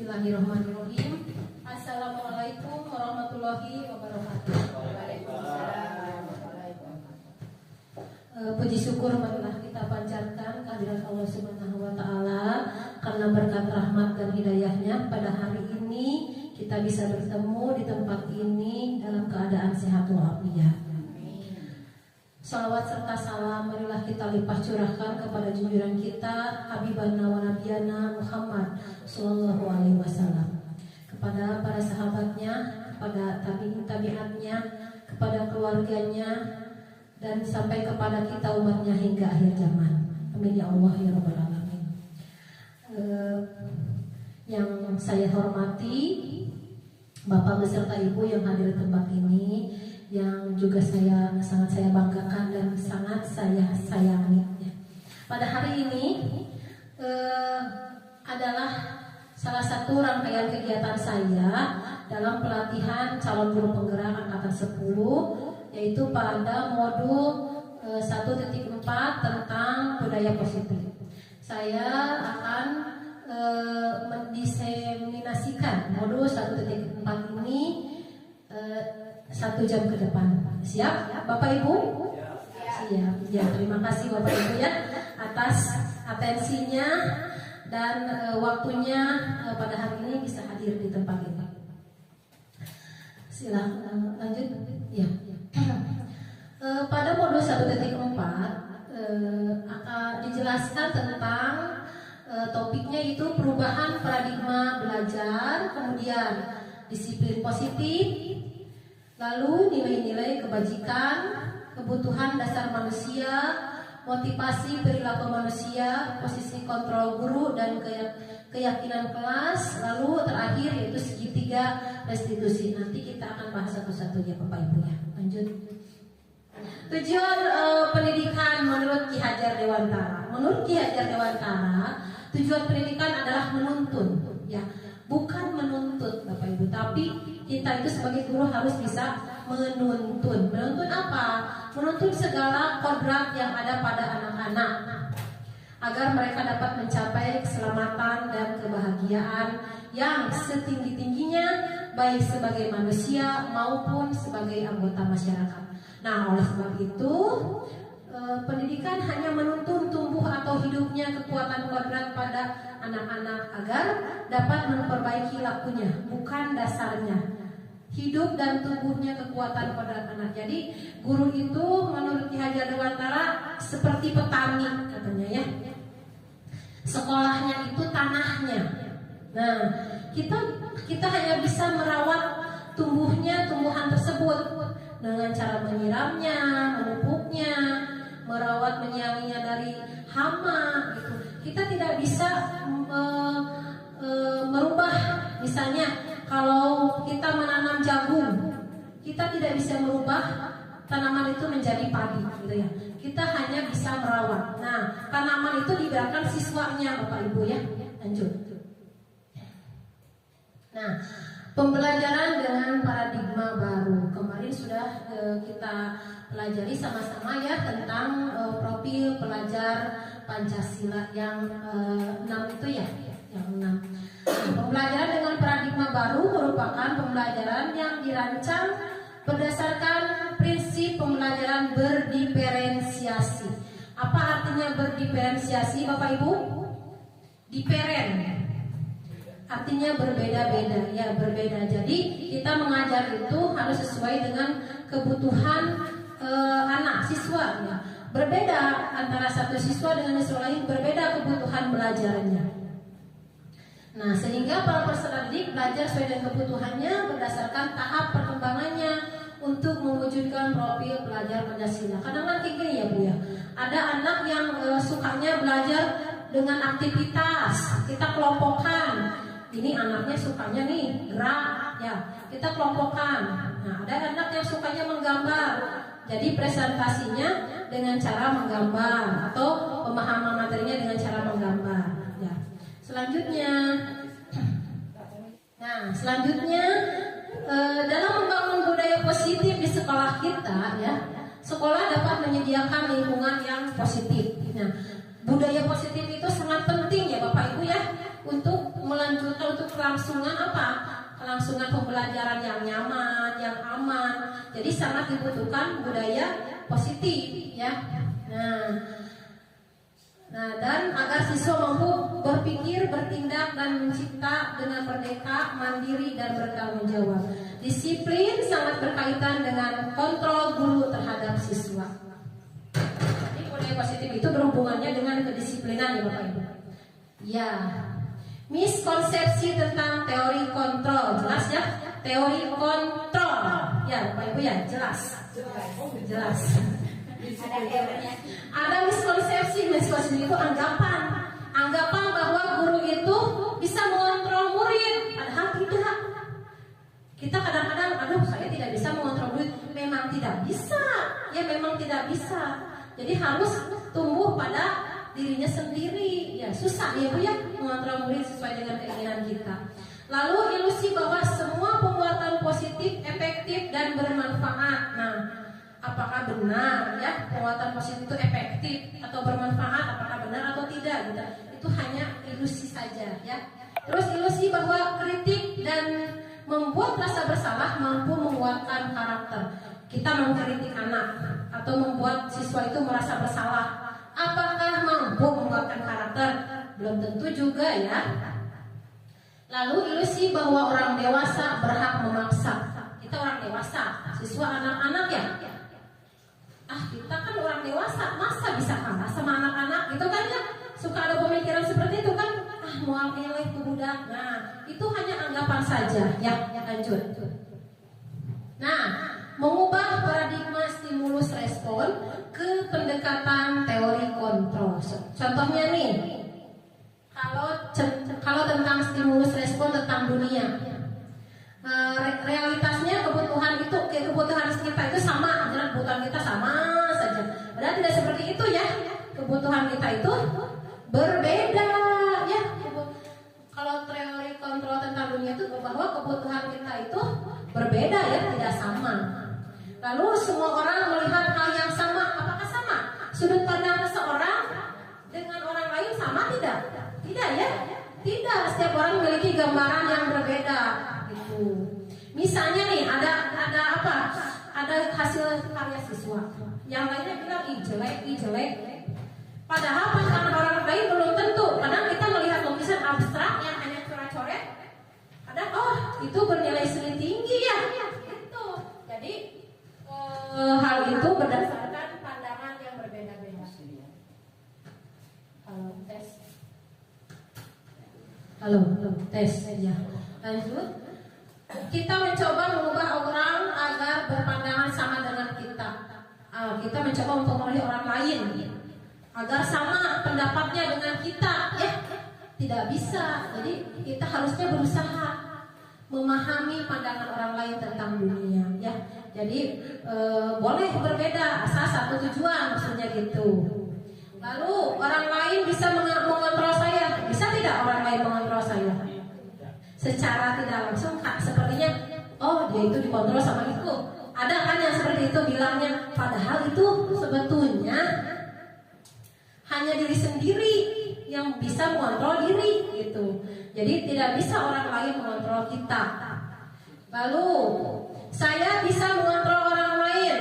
Bismillahirrahmanirrahim. Assalamualaikum warahmatullahi wabarakatuh. Puji syukur marilah kita panjatkan kehadirat Allah Subhanahu wa taala karena berkat rahmat dan hidayahnya pada hari ini kita bisa bertemu di tempat ini dalam keadaan sehat walafiat. Salawat serta salam marilah kita limpah curahkan kepada junjungan kita Habibana wa Nabiyana Muhammad sallallahu alaihi wasallam, kepada para sahabatnya, kepada tabi'atnya, kepada keluarganya, dan sampai kepada kita umatnya hingga akhir zaman. Amin ya Allah ya Rabbal Alamin. Yang saya hormati Bapak beserta Ibu yang hadir di tempat ini, yang juga sangat saya banggakan dan sangat saya sayangi. Pada hari ini adalah salah satu rangkaian kegiatan saya dalam pelatihan calon guru penggerak angkatan 10, yaitu pada modul 1.4 tentang budaya positif. Saya akan mendiseminasikan modul 1.4 ini 1 jam ke depan. Siap Bapak Ibu? Siap. Ya, terima kasih Bapak Ibu ya atas atensinya dan waktunya pada hari ini bisa hadir di tempat ini. Silakan lanjut. Ya. Pada modul 1.4 akan dijelaskan tentang topiknya itu perubahan paradigma belajar, kemudian disiplin positif, lalu nilai-nilai kebajikan, kebutuhan dasar manusia, motivasi perilaku manusia, posisi kontrol guru dan keyakinan kelas, lalu terakhir yaitu segitiga restitusi. Nanti kita akan bahas satu-satunya Bapak Ibu ya. Lanjut. Tujuan pendidikan menurut Ki Hajar Dewantara. Menurut Ki Hajar Dewantara, tujuan pendidikan adalah menuntun, ya, bukan menuntut Bapak Ibu, tapi kita itu sebagai guru harus bisa menuntun. Menuntun apa? Menuntun segala kodrat yang ada pada anak-anak agar mereka dapat mencapai keselamatan dan kebahagiaan yang setinggi-tingginya, baik sebagai manusia maupun sebagai anggota masyarakat. Nah, oleh sebab itu pendidikan hanya menuntun tumbuh atau hidupnya kekuatan kodrat pada anak-anak agar dapat memperbaiki lakunya, bukan dasarnya. Hidup dan tumbuhnya kekuatan kodrat anak. Jadi guru itu menurut Ki Hajar Dewantara seperti petani katanya ya. Sekolahnya itu tanahnya. Nah, kita hanya bisa merawat tumbuhnya tumbuhan tersebut dengan cara menyiramnya, memupuknya, merawat menyayanginya dari hama gitu. Kita tidak bisa merubah, misalnya kalau kita menanam jagung, kita tidak bisa merubah tanaman itu menjadi padi gitu ya. Kita hanya bisa merawat. Nah, tanaman itu dibiarkan siswanya Bapak Ibu ya. Lanjut. Nah, pembelajaran dengan paradigma baru. Kemarin sudah kita pelajari sama-sama ya tentang profil pelajar Pancasila yang 6 itu ya, yang 6. Pembelajaran dengan paradigma baru merupakan pembelajaran yang dirancang berdasarkan prinsip pembelajaran berdiferensiasi. Apa artinya berdiferensiasi Bapak Ibu? Diferen artinya berbeda-beda, ya berbeda. Jadi kita mengajar itu harus sesuai dengan kebutuhan anak siswa. Ya. Berbeda antara satu siswa dengan siswa lain, berbeda kebutuhan belajarnya. Nah, sehingga para peserta didik belajar sesuai dengan kebutuhannya berdasarkan tahap perkembangannya untuk mewujudkan profil pelajar Pancasila. Kadang-kadang kayak gini ya Bu ya. Ada anak yang sukanya belajar dengan aktivitas, kita kelompokkan. Ini anaknya sukanya nih gerak, ya kita kelompokkan. Nah, ada anak yang sukanya menggambar, jadi presentasinya dengan cara menggambar atau pemahaman materinya dengan cara menggambar. Ya. Selanjutnya, dalam membangun budaya positif di sekolah kita, ya, sekolah dapat menyediakan lingkungan yang positif. Nah, budaya positif itu sangat penting ya Bapak Ibu ya, untuk melanjutkan, untuk kelangsungan apa? Kelangsungan pembelajaran yang nyaman, yang aman. Jadi sangat dibutuhkan budaya positif ya. Nah, dan agar siswa mampu berpikir, bertindak, dan mencipta dengan merdeka, mandiri, dan bertanggung jawab. Disiplin sangat berkaitan dengan kontrol guru terhadap siswa. Jadi budaya positif itu berhubungannya dengan kedisiplinan ya Bapak Ibu. Ya, miskonsepsi tentang teori kontrol, jelas ya? Teori kontrol, ya Bapak Ibu ya, jelas. Ada miskonsepsi itu anggapan bahwa guru itu bisa mengontrol murid, padahal tidak. Kita kadang-kadang, saya tidak bisa mengontrol murid, memang tidak bisa. Jadi harus tumbuh pada dirinya sendiri. Ya susah ya Bu ya mengontrol murid sesuai dengan keinginan kita. Lalu ilusi bahwa semua pembuatan positif, efektif dan bermanfaat. Nah, apakah benar ya penguatan positif itu efektif atau bermanfaat? Apakah benar atau tidak? Gitu. Itu hanya ilusi saja ya. Terus ilusi bahwa kritik dan membuat rasa bersalah mampu menguatkan karakter. Kita mengkritik anak atau membuat siswa itu merasa bersalah, apakah mampu menguatkan karakter? Belum tentu juga ya. Lalu ilusi bahwa orang dewasa berhak memaksa. Kita orang dewasa, siswa anak-anak ya. Kita kan orang dewasa, masa bisa kalah sama anak-anak? Itu kan ya, suka ada pemikiran seperti itu kan. Mau eleh ke budak. Nah, itu hanya anggapan saja ya. Lanjut. Nah, mengubah paradigma stimulus respon ke pendekatan teori kontrol. Contohnya nih, kalau tentang stimulus respon tentang dunia, realitasnya kebutuhan kita itu sama, kebutuhan kita sama saja. Padahal tidak seperti itu ya. Kebutuhan kita itu berbeda ya. Kalau teori kontrol tentang dunia itu bahwa kebutuhan kita itu berbeda ya, tidak sama. Lalu semua orang melihat hal yang sama, apakah sama? Sudut pandang seseorang dengan orang lain sama tidak? Tidak ya? Tidak, setiap orang memiliki gambaran yang berbeda gitu. Misalnya nih ada apa? Ada hasil karya siswa. Yang lainnya bilang jelek. Padahal pandangan orang lain belum tentu. Kadang kita melihat lukisan abstrak yang hanya coret-coret. Kadang itu bernilai seni tinggi ya. Gitu. Jadi hal itu berdasarkan pandangan yang berbeda-beda. Halo, tes ya. Lanjut. Kita mencoba mengubah orang agar berpandangan sama dengan kita. Kita mencoba mempengaruhi orang lain agar sama pendapatnya dengan kita. Tidak bisa. Jadi kita harusnya berusaha memahami pandangan orang lain tentang dunia. Ya. Jadi boleh berbeda asal satu tujuan, maksudnya gitu. Lalu orang lain bisa mengontrol saya. Bisa tidak orang lain mengontrol saya? Secara tidak langsung sepertinya dia itu dikontrol sama itu. Ada kan yang seperti itu bilangnya, padahal itu sebetulnya hanya diri sendiri yang bisa mengontrol diri gitu. Jadi tidak bisa orang lain mengontrol kita. Lalu saya bisa mengontrol orang lain.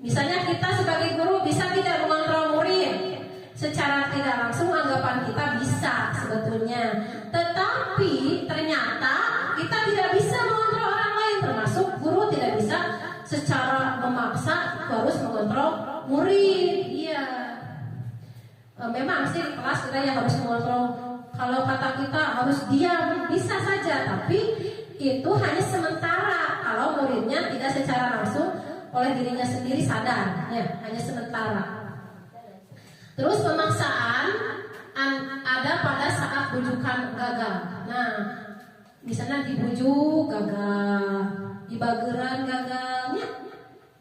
Misalnya kita sebagai guru bisa tidak mengontrol murid. Secara tidak langsung anggapan kita bisa sebetulnya. Tetapi ternyata kita tidak bisa mengontrol orang lain. Termasuk guru tidak bisa secara memaksa harus mengontrol murid. Iya. Memang sih di kelas kita yang harus mengontrol. Kalau kata kita harus diam, bisa saja. Tapi itu hanya sementara. Kalau muridnya tidak secara langsung oleh dirinya sendiri sadar, ya, hanya sementara. Terus pemaksaan ada pada saat bujukan gagal. Nah, misalnya dibujuk gagal, dibageran gagalnya,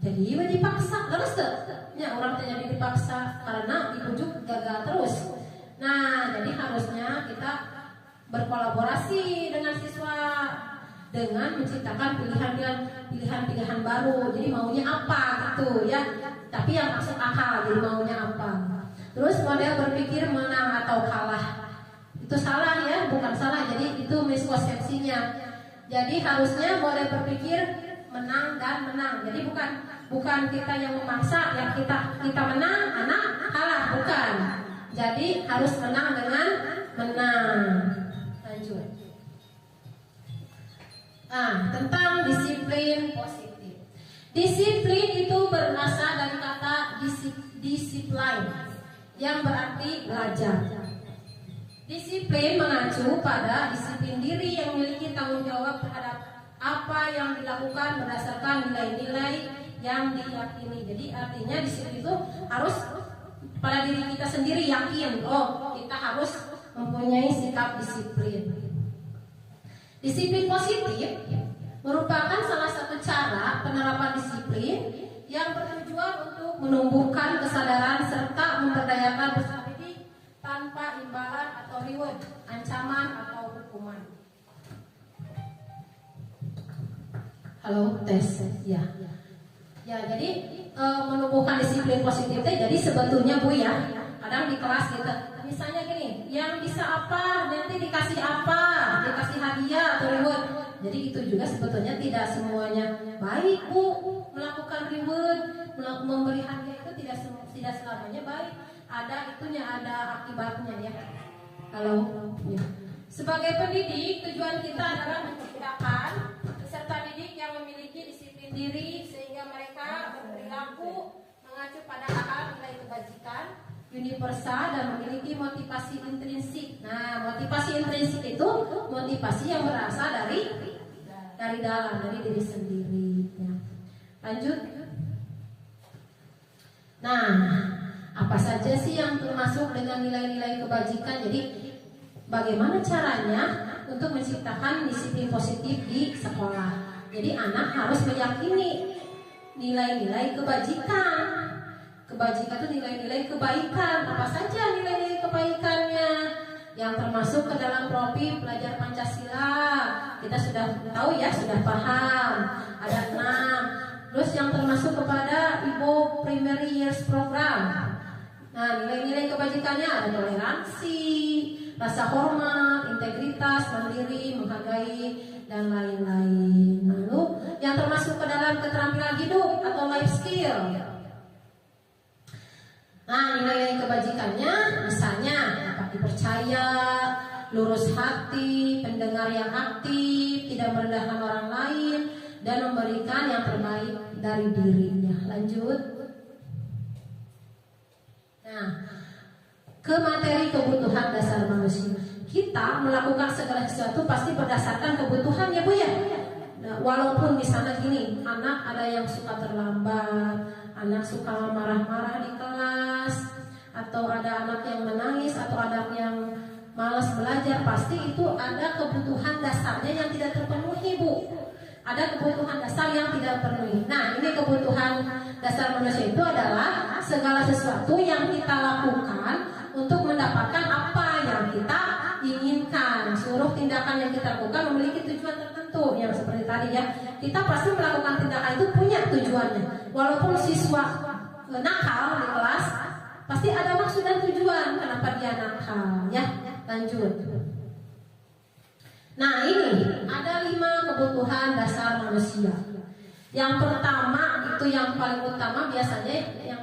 jadi dipaksa terus tuh. Ya, orang terjadi dipaksa karena dibujuk gagal terus. Nah, jadi harusnya kita berkolaborasi dengan siswa dengan menciptakan pilihan-pilihan baru. Jadi maunya apa gitu ya. Tapi yang masuk akal, jadi maunya apa. Terus model berpikir menang atau kalah. Itu salah ya, bukan salah. Jadi miskonsepsinya. Jadi harusnya boleh berpikir menang dan menang. Jadi bukan kita yang memaksa, yang kita menang, anak kalah, bukan. Jadi harus menang dengan menang. Lanjut. Tentang disiplin positif. Disiplin itu berasal dari kata disiplin, yang berarti belajar. Disiplin mengacu pada disiplin diri yang memiliki tanggung jawab terhadap apa yang dilakukan berdasarkan nilai-nilai yang diyakini. Jadi artinya disiplin itu harus pada diri kita sendiri yakin, kita harus mempunyai sikap disiplin. Disiplin positif merupakan salah satu cara penerapan disiplin yang bertujuan untuk menumbuhkan kesadaran serta memberdayakan peserta didik tanpa imbalan atau reward, ancaman atau hukuman. Halo, tes. Ya, jadi menumbuhkan disiplin positif jadi sebetulnya Bu ya, kadang di kelas gitu, misalnya gini, yang bisa apa nanti dikasih apa, dikasih hadiah atau reward. Jadi itu juga sebetulnya tidak semuanya baik Bu, melakukan reward, memberi hadiah itu tidak selamanya baik. Ada itunya, ada akibatnya ya. Halo. Ya. Sebagai pendidik, tujuan kita adalah menciptakan peserta didik yang memiliki disiplin diri sehingga mereka berperilaku mengacu pada hal nilai kebajikan universal dan memiliki motivasi intrinsik. Nah, motivasi intrinsik itu motivasi yang berasal dari dalam, dari diri sendiri. Ya. Lanjut. Nah, apa saja sih yang termasuk dengan nilai-nilai kebajikan? Jadi bagaimana caranya untuk menciptakan disiplin positif di sekolah? Jadi anak harus meyakini nilai-nilai kebajikan. Kebajikan itu nilai-nilai kebaikan. Apa saja nilai-nilai kebaikannya? Yang termasuk ke dalam profil belajar Pancasila. Kita sudah tahu ya, sudah paham. Ada 6. Terus yang termasuk kepada Ibu Primary Years Program. Nah, nilai-nilai kebajikannya ada toleransi, rasa hormat, integritas, mandiri, menghargai, dan lain-lain. Lalu yang termasuk ke dalam keterampilan hidup atau life skill. Nah, nilai-nilai kebajikannya misalnya dapat dipercaya, lurus hati, pendengar yang aktif, tidak merendahkan orang lain, dan memberikan yang terbaik dari dirinya. Lanjut. Nah, ke materi kebutuhan dasar manusia. Kita melakukan segala sesuatu pasti berdasarkan kebutuhan ya Bu ya. Nah, walaupun misalnya gini, anak ada yang suka terlambat, anak suka marah-marah di kelas, atau ada anak yang menangis, atau anak yang malas belajar, pasti itu ada kebutuhan dasarnya yang tidak terpenuhi Bu. Ada kebutuhan dasar yang tidak terpenuhi. Nah, ini kebutuhan dasar manusia itu adalah segala sesuatu yang kita lakukan untuk mendapatkan apa yang kita inginkan. Seluruh tindakan yang kita lakukan memiliki tujuan tertentu. Yang seperti tadi ya, kita pasti melakukan tindakan itu punya tujuannya. Walaupun siswa nakal di kelas, pasti ada maksud dan tujuan kenapa dia nakal ya. Lanjut. Nah, ini ada 5 kebutuhan dasar manusia. Yang pertama itu yang paling utama biasanya yang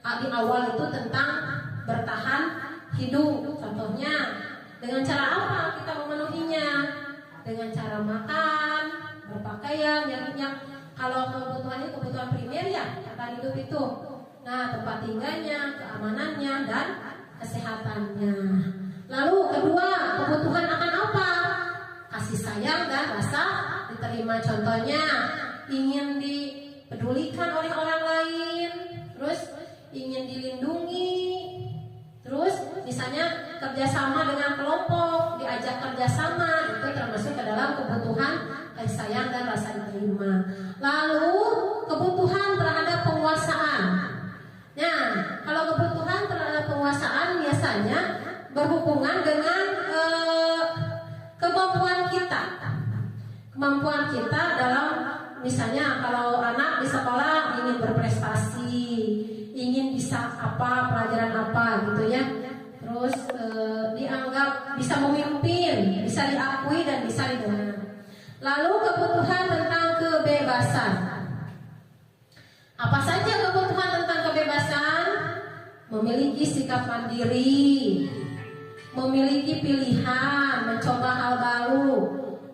di awal itu tentang bertahan hidup. Contohnya dengan cara apa kita memenuhinya? Dengan cara makan, berpakaian, yang kalau kebutuhannya kebutuhan primer ya, bertahan hidup itu. Nah, tempat tinggalnya, keamanannya, dan kesehatannya. Lalu kedua, kebutuhan akan apa? Kasih sayang dan rasa diterima. Contohnya ingin dipedulikan oleh orang lain, terus ingin dilindungi, terus misalnya kerjasama dengan kelompok, diajak kerjasama, itu termasuk ke dalam kebutuhan kasih sayang dan rasa diterima. Lalu kebutuhan terhadap penguasaan. Nah, kalau kebutuhan terhadap penguasaan biasanya berhubungan dengan kemampuan kita dalam, misalnya kalau anak di sekolah ingin berprestasi, ingin bisa apa, pelajaran apa gitu ya. Terus dianggap bisa memimpin, bisa diakui dan bisa didengar. Lalu kebutuhan tentang kebebasan. Apa saja kebutuhan tentang kebebasan? Memiliki sikap mandiri, memiliki pilihan, mencoba hal baru,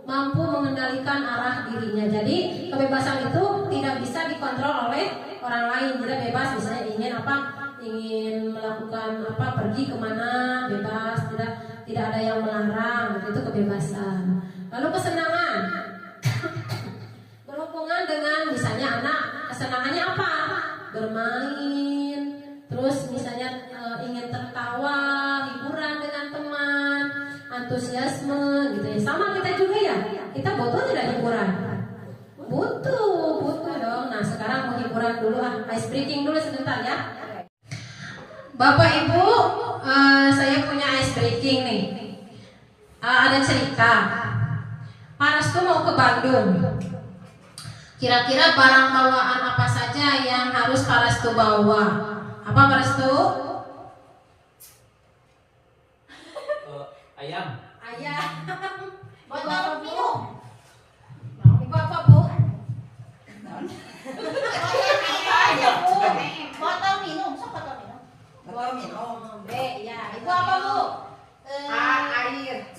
mampu mengendalikan arah dirinya. Jadi kebebasan itu tidak bisa dikontrol oleh orang lain. Tidak bebas, misalnya ingin apa, ingin melakukan apa, pergi kemana, bebas, tidak ada yang melarang. Itu kebebasan. Lalu kesenangan berhubungan dengan misalnya anak, kesenangannya apa? Bermain, terus misalnya ingin tertawa, hiburan dengan teman, antusiasme gitu ya. Sama kita juga ya, kita butuh tidak hiburan? Butuh dong. Nah sekarang mau hiburan dulu, ice breaking dulu sebentar ya. Bapak Ibu, saya punya ice breaking nih. Ada cerita. Pak Restu mau ke Bandung. Kira-kira barang bawaan apa saja yang harus Pak Restu bawa? Apa Pak Restu? Ayam. Botol minum. Mau Bapak Bu? Botol minum, sok botol minum. Botol minum. B, ya. Ibu apa Bu? Air.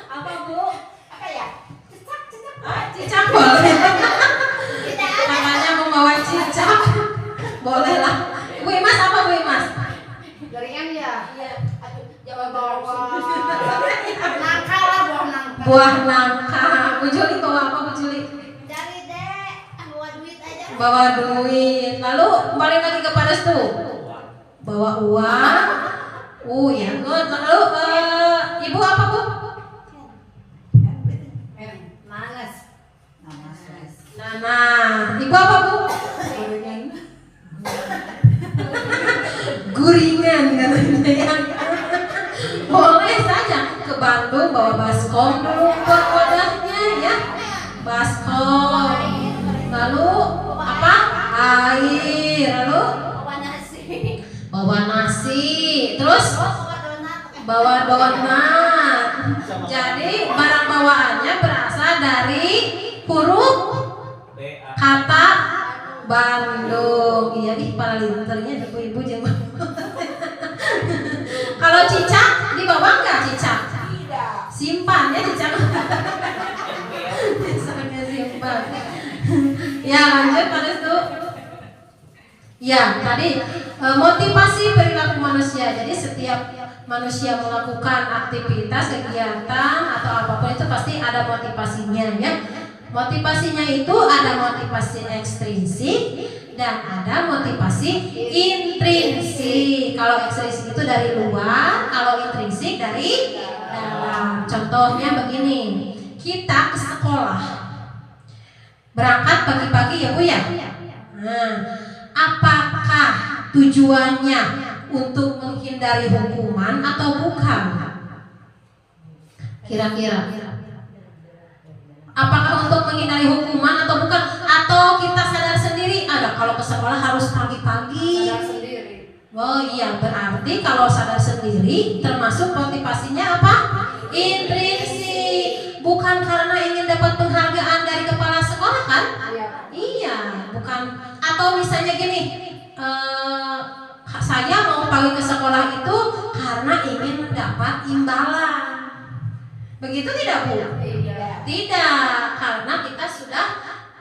Apa Bu? Apa ya? Cicak boleh. Namanya membawa cicak. Boleh lah. Bu Imas apa Bu Imas? Gorengan ya? Iya. Aduh, Bawa jawab nangka lah, buah nangka. Buah nangka. Bu Juli bawa apa Bu Juli? Dari Dek, bawa duit aja. Bawa duit. Lalu balik lagi ke Pak Restu. Bawa uang. Ya good. Lalu Ibu apa Bu? Nanas. Nana. Ibu apa Bu? Guringan katanya ya. Boleh saja ke Bandung bawa baskom dulu buat wadahnya ya. Baskom. Lalu apa? Air. Lalu Bawa nasi. bawa nasi. Terus Bawa donat. bawa donat. Jadi barang bawaannya berasal dari huruf kata Bandung. Iya nih para linternya ibu-ibu jangan. Kalau cicak dibawa nggak cicak? Tidak. Simpan ya cicak. Misalnya simpan. Ya lanjut Pak Restu. Ya tadi motivasi perilaku manusia. Jadi setiap manusia melakukan aktivitas, kegiatan atau apapun itu pasti ada motivasinya ya. Motivasinya itu ada motivasi ekstrinsik dan ada motivasi intrinsik. Kalau ekstrinsik itu dari luar, kalau intrinsik dari dalam. Contohnya begini, kita ke sekolah, berangkat pagi-pagi ya Bu ya. Nah, apakah tujuannya untuk menghindari hukuman atau bukan? Kira-kira apakah untuk menghindari hukuman atau bukan? Atau kita sadar sendiri ada kalau ke sekolah harus pagi-pagi? Sadar sendiri. Oh iya, berarti kalau sadar sendiri termasuk motivasinya apa? Intrinsik. Bukan karena ingin dapat penghargaan dari kepala sekolah kan? Iya, bukan. Atau misalnya gini, saya mau pagi ke sekolah itu karena ingin mendapat imbalan. Begitu tidak Bu? Tidak, karena kita sudah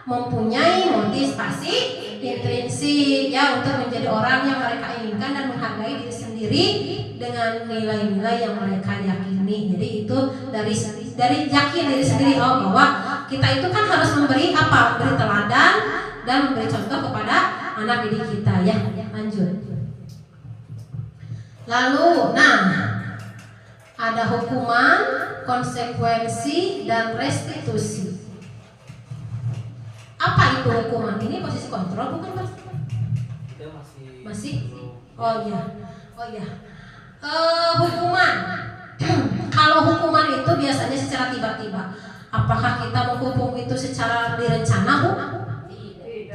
mempunyai motivasi intrinsik ya untuk menjadi orang yang mereka inginkan dan menghargai diri sendiri dengan nilai-nilai yang mereka yakini. Jadi itu dari yakin diri sendiri bahwa kita itu kan harus memberi apa? Memberi teladan dan memberi contoh kepada anak didik kita ya. Lanjut. Lalu, ada hukuman, konsekuensi, dan restitusi. Apa itu hukuman? Ini posisi kontrol bukan Mas? Kita Masih? Oh iya. Hukuman. Kalau hukuman itu biasanya secara tiba-tiba. Apakah kita menghukum itu secara direncana, Bu?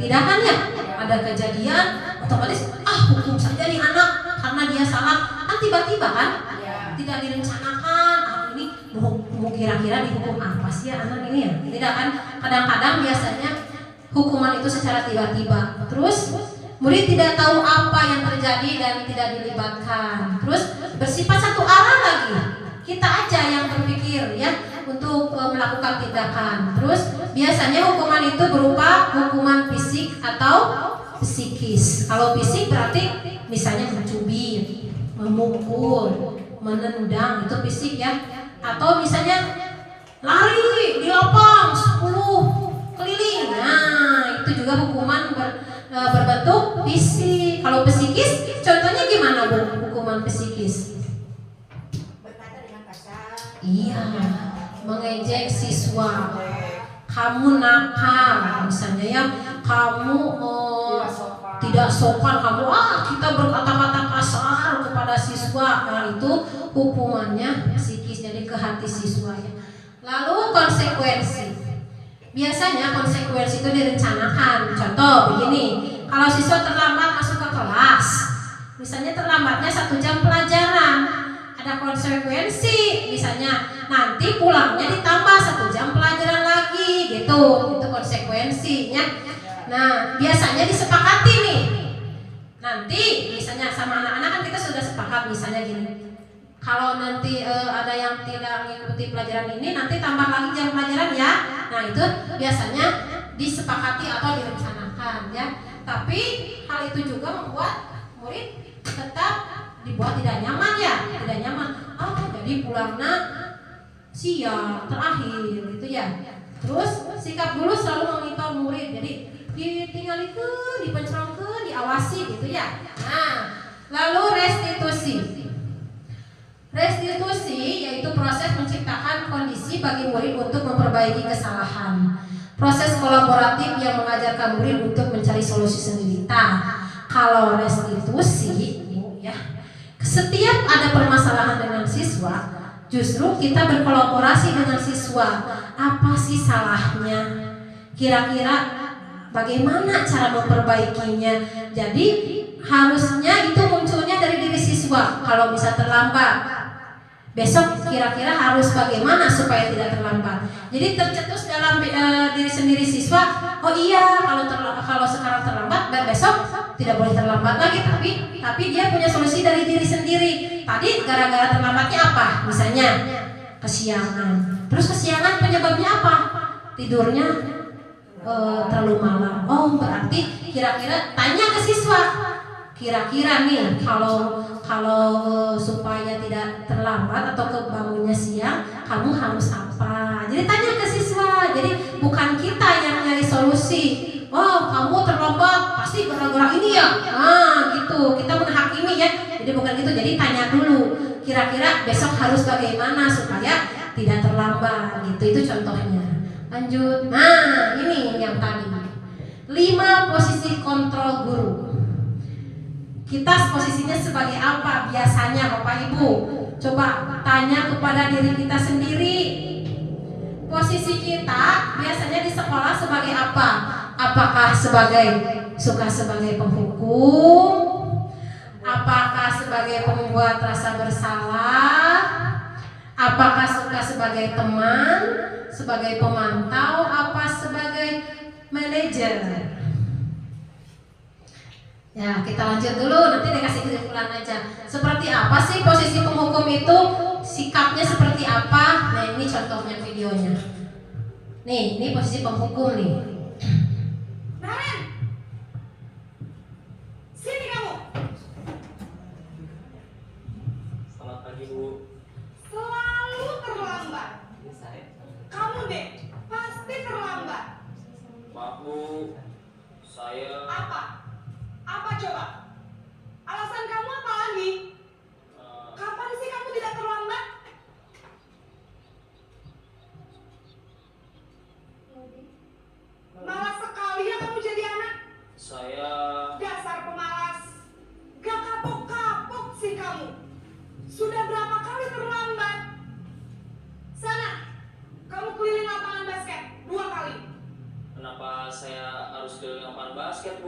Tidak kan ya? Ada kejadian, otomatis hukum saja nih anak karena dia salah. Kan tiba-tiba kan, Ya. tidak direncanakan. Ini mau kira-kira dihukum apa sih ya anak ini ya? Tidak kan? Kadang-kadang biasanya hukuman itu secara tiba-tiba. Terus murid tidak tahu apa yang terjadi dan tidak dilibatkan. Terus bersifat satu arah lagi. Kita aja yang berpikir ya untuk melakukan tindakan. Terus biasanya hukuman itu berupa hukuman fisik atau psikis. Kalau fisik berarti misalnya mencubit, memukul, menendang, itu fisik ya. Atau misalnya lari di lapang 10 keliling. Nah, itu juga hukuman berbentuk fisik. Kalau psikis, contohnya gimana Bu? Hukuman psikis? Berkata dengan kasar. Iya, mengejek siswa. Kamu nakal, misalnya ya. Kamu tidak sopan, kamu kita berkata-kata kasar kepada siswa. Nah, itu hukumannya psikis, jadi ke hati siswa ya. Lalu konsekuensi. Biasanya konsekuensi itu direncanakan. Contoh begini, kalau siswa terlambat masuk ke kelas, misalnya terlambatnya 1 jam pelajaran, ada konsekuensi. Misalnya nanti pulangnya ditambah 1 jam pelajaran lagi, gitu. Itu konsekuensinya. Nah, biasanya disepakati nih. Nanti misalnya sama anak-anak kan kita sudah sepakat, misalnya gini. Kalau nanti ada yang tidak mengikuti pelajaran ini, nanti tambah lagi jam pelajaran ya. Nah, itu biasanya disepakati atau direncanakan ya. Tapi hal itu juga membuat murid tetap dibuat tidak nyaman ya, tidak nyaman. Jadi pulangnya siang terakhir gitu ya. Terus sikap guru selalu memonitor murid, jadi ditinggalkan, dipencerongkan, diawasi gitu ya. Nah, lalu restitusi. Restitusi yaitu proses menciptakan kondisi bagi murid untuk memperbaiki kesalahan. Proses kolaboratif yang mengajarkan murid untuk mencari solusi sendiri. Nah, kalau restitusi ya, setiap ada permasalahan dengan siswa, justru kita berkolaborasi dengan siswa. Apa sih salahnya? Kira-kira bagaimana cara memperbaikinya? Jadi harusnya itu munculnya dari diri siswa. Kalau bisa terlambat, besok kira-kira harus bagaimana supaya tidak terlambat. Jadi tercetus dalam diri sendiri siswa. Oh iya, kalau sekarang terlambat, besok tidak boleh terlambat lagi. Tapi dia punya solusi dari diri sendiri. Tadi gara-gara terlambatnya apa? Misalnya kesiangan. Terus kesiangan penyebabnya apa? Tidurnya terlalu malam. Oh, berarti kira-kira tanya ke siswa. Kira-kira nih kalau supaya tidak terlambat atau kebangunnya siang, kamu harus apa? Jadi tanya ke siswa. Jadi bukan kita yang nyari solusi. Oh, kamu terlambat pasti gara-gara ini ya. Nah, gitu. Kita menghakimi ya. Jadi bukan gitu. Jadi tanya dulu. Kira-kira besok harus bagaimana supaya tidak terlambat. Gitu. Itu contohnya. Lanjut. Nah, ini yang tadi. 5 posisi kontrol guru. Kita posisinya sebagai apa biasanya Bapak Ibu? Coba tanya kepada diri kita sendiri. Posisi kita biasanya di sekolah sebagai apa? Apakah suka sebagai penghukum? Apakah sebagai pembuat rasa bersalah? Apakah suka sebagai teman? Sebagai pemantau? Apa sebagai manajer? Ya, kita lanjut dulu, nanti dikasih kesimpulan aja. Seperti apa sih posisi penghukum itu? Sikapnya seperti apa? Nah, ini contohnya videonya. Nih, ini posisi penghukum nih. Naren, sini kamu. Selamat pagi Bu. Selalu terlambat. Kamu deh, pasti terlambat. Maaf Bu, saya Apa? Apa coba? Alasan kamu apa lagi? Kapan sih kamu tidak terlambat? Malas sekali ya kamu jadi anak. saya Dasar pemalas. Gak kapok-kapok sih kamu. Sudah berapa kali terlambat? Sana, kamu keliling lapangan basket 2 kali. kenapa saya harus ke lapangan basket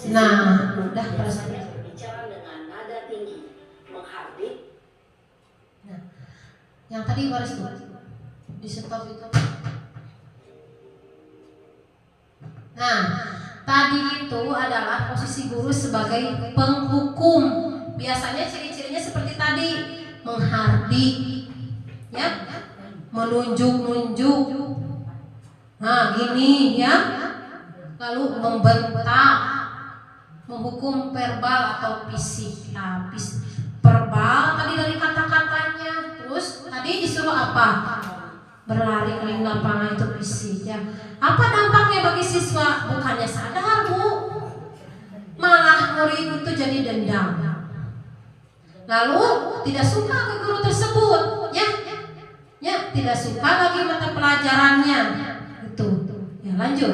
Nah, udah perasaan. Berbicara dengan nada tinggi, menghardik. Nah, yang tadi baris tuh di stop itu. Nah, tadi itu adalah posisi guru sebagai penghukum. Biasanya ciri-cirinya seperti tadi, menghardik, ya, menunjuk-nunjuk. Nah, gini ya. Lalu membentak, menghukum verbal atau fisik. Nah, verbal tadi dari kata-katanya. Terus tadi disuruh apa? Berlari keliling lapangan, itu fisik ya. Apa dampaknya bagi siswa? Bukannya sadar, Bu, malah murid itu jadi dendam. Lalu tidak suka ke guru tersebut, ya, tidak suka lagi mata pelajarannya. Itu, ya, lanjut.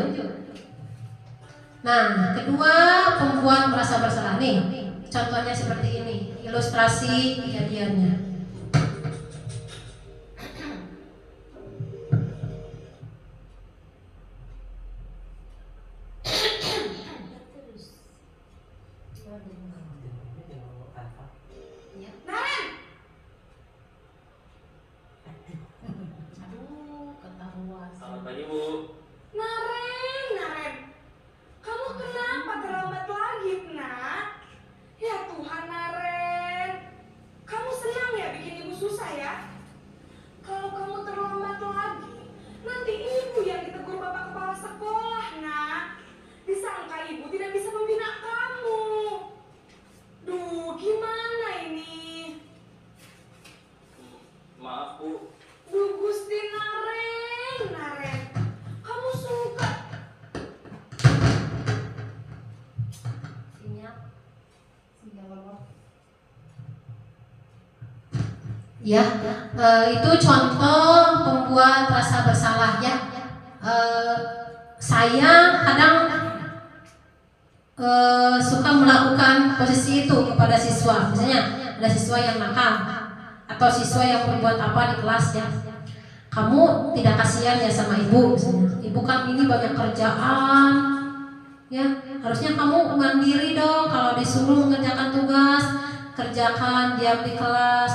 Nah, kedua, pembuat merasa bersalah. Nih, contohnya seperti ini, ilustrasi kejadiannya. Naren, Selamat pagi, Bu. Naren, kamu kenapa terlambat lagi, nak? Ya Tuhan, Naren, kamu senang ya bikin ibu susah ya? Kalau kamu terlambat lagi, nanti ibu yang ditegur bapak kepala sekolah, nak. Disangka ibu tidak bisa membina kamu. Duh, gimana ini? Maaf, Bu. Duh, Gusti Naren, kamu suka. Ya, itu contoh pembuat rasa bersalah ya. Saya kadang suka melakukan posisi itu kepada siswa. Misalnya ada siswa yang nakal atau siswa yang berbuat apa di kelas ya. Kamu tidak kasihan ya sama ibu misalnya. Ibu kan ini banyak kerjaan ya, harusnya kamu mandiri dong. Kalau disuruh mengerjakan tugas, kerjakan, diam di kelas.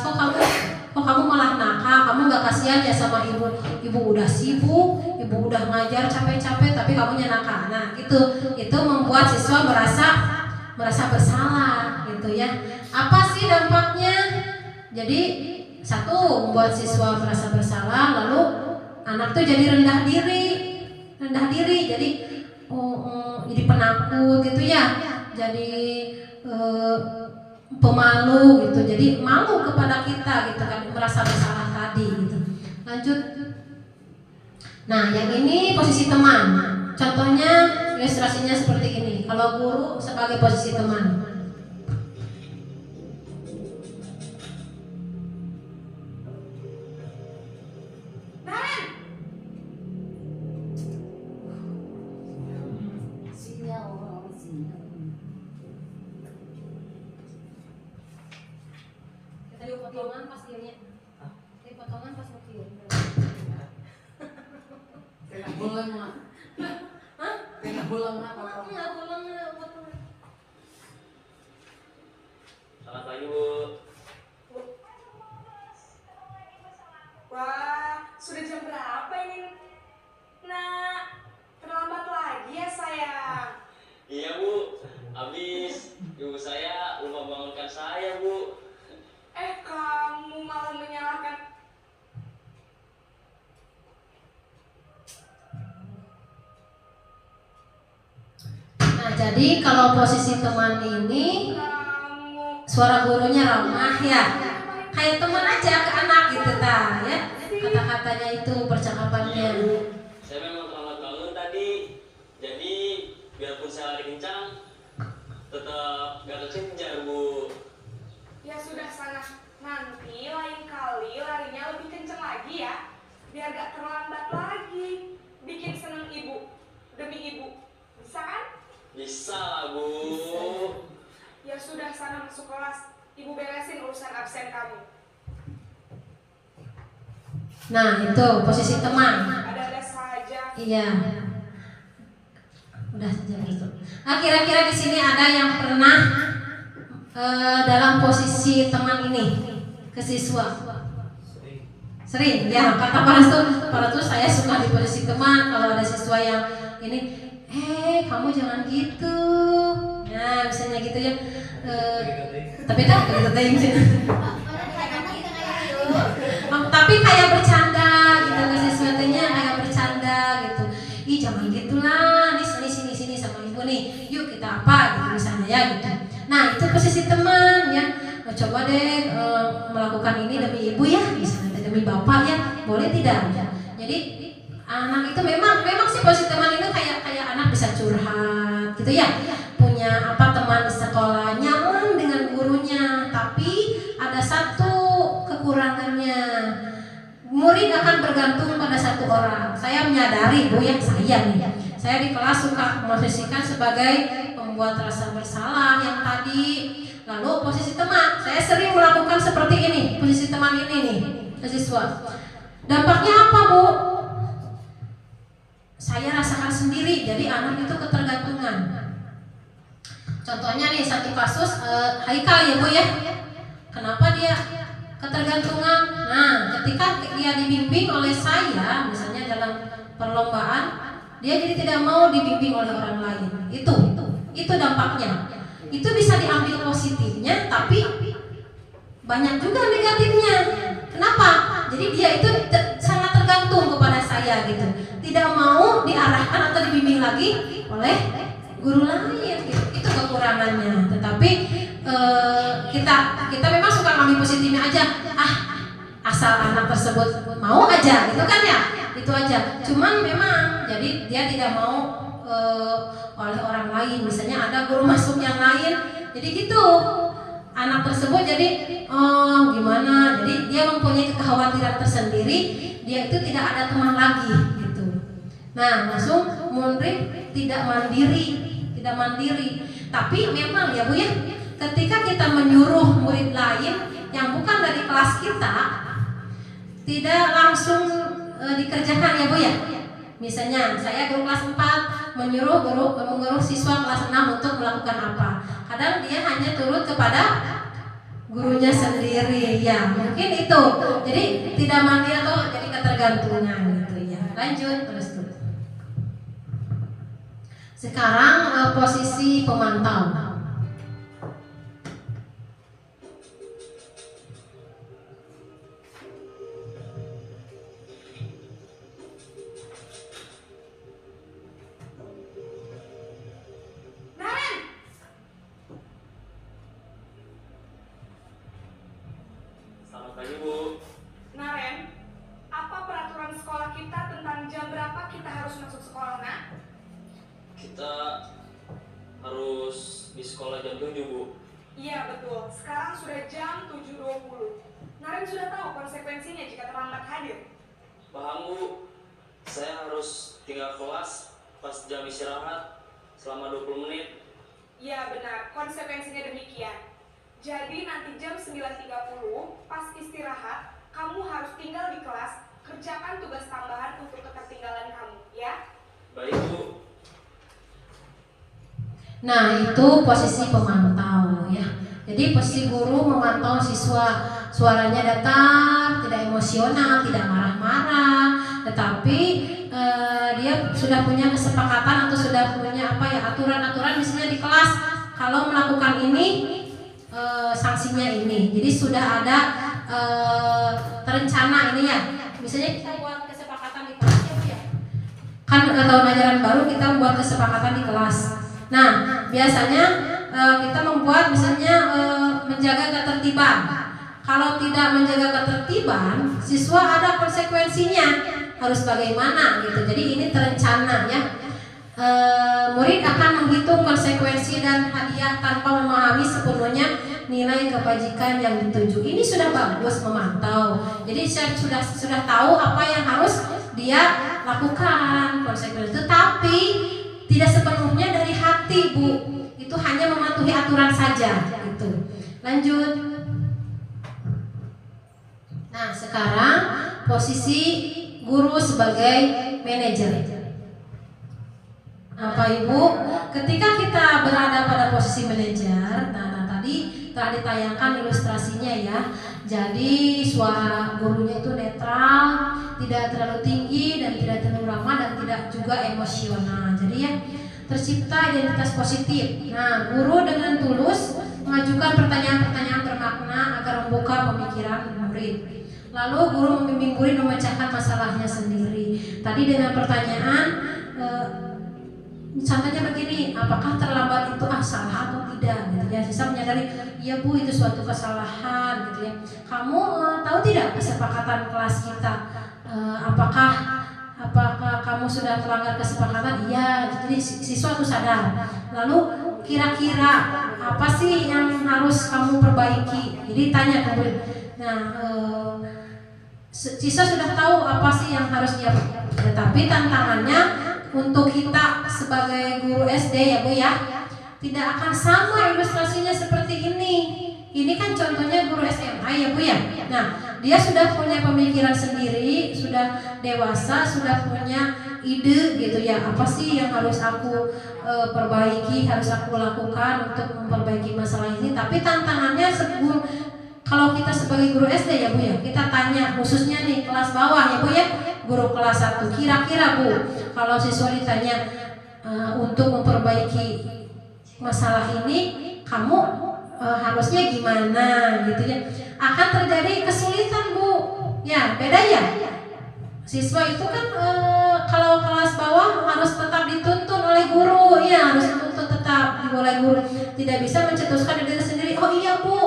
Kok kamu malah nakal? Kamu gak kasihan ya sama ibu? Ibu udah sibuk, ibu udah ngajar capek-capek, tapi kamunya nakal. Nah, itu membuat siswa merasa bersalah gitu ya. Apa sih dampaknya? Jadi satu, membuat siswa merasa bersalah, lalu anak tuh jadi rendah diri, jadi jadi penakut gitu ya, jadi pemalu gitu, jadi malu kepada kita gitu kan, merasa bersalah tadi gitu. Lanjut. Nah, yang ini posisi teman. Contohnya ilustrasinya seperti ini. Kalau guru sebagai posisi teman. Tadi potongan pas dia potongan pas dia. Tengah bulan mah. Hah? Tengah bulan mah apa? Enggak potongan. Selamat pagi, Bu. Wah, sudah jam berapa ini? Nah, terlambat lagi ya sayang. Iya, Bu. Habis ibu saya lupa bangunkan saya, Bu. Kamu malah menyalahkan. Nah, jadi kalau posisi teman ini suara gurunya ramah ya, kayak teman aja ke anak gitu ta ya, kata-katanya itu percakapannya. Saya memang terlambat bangun tadi. Jadi biarpun saya lari kencang, tetap gak kekejar, Bu. Ya sudah sana, nanti lain kali larinya lebih kenceng lagi ya, biar gak terlambat lagi. Bikin seneng ibu, demi ibu, bisa kan? Bisa lah, Bu. Ya sudah sana masuk kelas, ibu beresin urusan absen kamu. Nah, itu posisi teman. Ada-ada saja. Iya. Udah jam itu. Nah, kira-kira di sini ada yang pernah dalam posisi teman ini ke siswa? Sering, ya. Kata para tuh saya suka di posisi teman. Kalau ada siswa yang ini, kamu jangan gitu. Nah, misalnya gitu ya. Tapi tak tapi kayak bercanda gitu ke siswanya, kayak bercanda gitu. Ih, jangan gitulah. Nih sini sama ibu nih. Yuk kita apa gitu misalnya ya gitu. Nah, itu posisi teman ya. Coba deh melakukan ini demi ibu ya, misalnya demi bapak ya. Boleh tidak ya? Jadi anak itu memang sih posisi teman itu kayak anak bisa curhat gitu ya. Punya teman di sekolah, nyaman dengan gurunya, tapi ada satu kekurangannya. Murid akan bergantung pada satu orang. Saya menyadari Bu ya, saya di kelas suka memposisikan sebagai pembuat rasa bersalah yang tadi. Lalu posisi teman, saya sering melakukan seperti ini, posisi teman ini nih ke siswa. Dampaknya apa Bu? Saya rasakan sendiri, jadi anak itu ketergantungan. Contohnya nih satu kasus Haikal ya Bu ya. Kenapa dia ketergantungan? Nah, ketika dia dibimbing oleh saya, misalnya dalam perlombaan, dia jadi tidak mau dibimbing oleh orang lain. Itu dampaknya. Itu bisa diambil positifnya, tapi banyak juga negatifnya. Kenapa? Jadi dia itu sangat tergantung kepada saya gitu. Tidak mau diarahkan atau dibimbing lagi oleh guru lain gitu. Itu kekurangannya. Tetapi kita memang suka ngambil positifnya aja. Asal anak tersebut mau aja gitu kan ya. Itu aja. Cuman memang jadi dia tidak mau oleh orang lain. Misalnya ada guru masuk yang lain, jadi gitu anak tersebut jadi gimana, jadi dia mempunyai kekhawatiran tersendiri, dia itu tidak ada teman lagi gitu. Nah, langsung murid tidak mandiri. Tapi memang ya Bu ya, ketika kita menyuruh murid lain yang bukan dari kelas kita, tidak langsung dikerjakan ya Bu ya. Misalnya saya guru kelas 4 menyuruh guru siswa kelas 6 untuk melakukan apa. Kadang dia hanya turut kepada gurunya sendiri ya. Mungkin itu. Jadi tidak mandiri atau jadi ketergantungan gitu ya. Lanjut terus dulu. Sekarang posisi pemantau. Konsekuensinya demikian. Jadi nanti jam 9.30 pas istirahat, kamu harus tinggal di kelas, kerjakan tugas tambahan untuk ketertinggalan kamu, ya? Baik Bu. Nah, itu posisi pemantau ya. Jadi posisi guru memantau siswa, suaranya datar, tidak emosional, tidak marah-marah, tetapi dia sudah punya kesepakatan atau sudah punya aturan-aturan misalnya di kelas. Kalau melakukan ini sanksinya ini. Jadi sudah ada terencana ini ya. Misalnya kita buat kesepakatan di kelas ya. Kan tahun ajaran baru kita membuat kesepakatan di kelas. Nah, biasanya kita membuat misalnya menjaga ketertiban. Kalau tidak menjaga ketertiban, siswa ada konsekuensinya. Harus bagaimana gitu. Jadi ini terencana ya. Murid akan menghitung konsekuensi dan hadiah tanpa memahami sepenuhnya nilai kebajikan yang dituju. Ini sudah bagus memantau. Jadi saya sudah tahu apa yang harus dia lakukan konsekuensi. Tetapi tidak sepenuhnya dari hati Bu. Itu hanya mematuhi aturan saja. Gitu. Lanjut. Nah sekarang posisi guru sebagai manajer. Apa Ibu? Ketika kita berada pada posisi manajer, nah tadi telah ditayangkan ilustrasinya ya. Jadi suara gurunya itu netral, tidak terlalu tinggi dan tidak terlalu ramah dan tidak juga emosional. Jadi ya tercipta identitas positif. Nah, guru dengan tulus mengajukan pertanyaan-pertanyaan bermakna agar membuka pemikiran murid. Lalu guru membimbing murid memecahkan masalahnya sendiri. Tadi dengan pertanyaan contohnya begini, apakah terlambat itu salah atau tidak gitu ya. Siswa menyadari, iya Bu itu suatu kesalahan gitu ya. Kamu tahu tidak kesepakatan kelas kita? Apakah kamu sudah melanggar kesepakatan? Iya, jadi siswa itu sadar. Lalu kira-kira apa sih yang harus kamu perbaiki? Jadi tanya ke murid. Nah, siswa sudah tahu apa sih yang harus dia perbaiki. Tetapi tantangannya untuk kita sebagai guru SD ya Bu ya, tidak akan sama ilustrasinya seperti ini. Ini kan contohnya guru SMA ya Bu ya. Nah, dia sudah punya pemikiran sendiri, sudah dewasa, sudah punya ide gitu ya. Apa sih yang harus aku perbaiki, harus aku lakukan untuk memperbaiki masalah ini. Tapi tantangannya kalau kita sebagai guru SD ya Bu ya, kita tanya khususnya nih kelas bawah ya Bu ya, guru kelas 1, kira-kira Bu, kalau siswa ditanya untuk memperbaiki masalah ini, kamu harusnya gimana gitu ya, akan terjadi kesulitan Bu. Ya beda ya, siswa itu kan kalau kelas bawah harus tetap dituntun oleh guru, ya harus dituntun tetap oleh guru, tidak bisa mencetuskan diri sendiri. Oh iya Bu,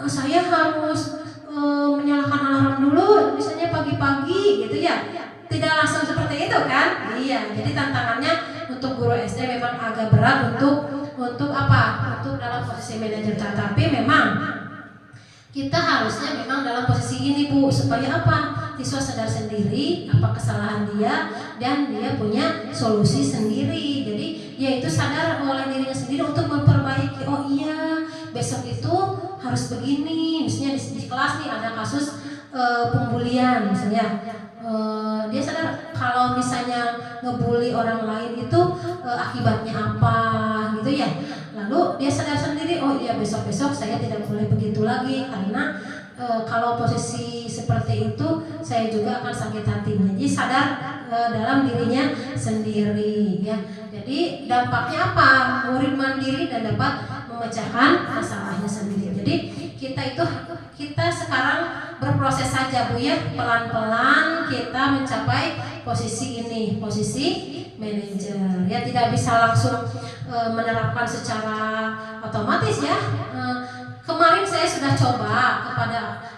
saya harus menyalakan alarm dulu, misalnya pagi-pagi gitu ya. Tidak langsung seperti itu kan? Iya. Jadi tantangannya untuk guru SD memang agak berat untuk apa? Untuk dalam posisi manajer. Tapi memang kita harusnya memang dalam posisi ini Bu, supaya apa? Siswa sadar sendiri apa kesalahan dia dan dia punya solusi sendiri. Jadi dia itu sadar oleh dirinya sendiri untuk memperbaiki. Oh iya, besok itu harus begini. Misalnya di kelas nih ada kasus pembulian misalnya. Dia sadar kalau misalnya ngebully orang lain itu akibatnya apa gitu ya. Lalu dia sadar sendiri, oh iya besok-besok saya tidak boleh begitu lagi, karena kalau posisi seperti itu saya juga akan sakit hati. Jadi sadar dalam dirinya sendiri ya. Jadi dampaknya apa? Murid mandiri dan dapat memecahkan masalahnya sendiri. Jadi kita sekarang berproses saja Bu ya, pelan-pelan kita mencapai posisi ini, posisi manajer ya. Tidak bisa langsung menerapkan secara otomatis ya. Kemarin saya sudah coba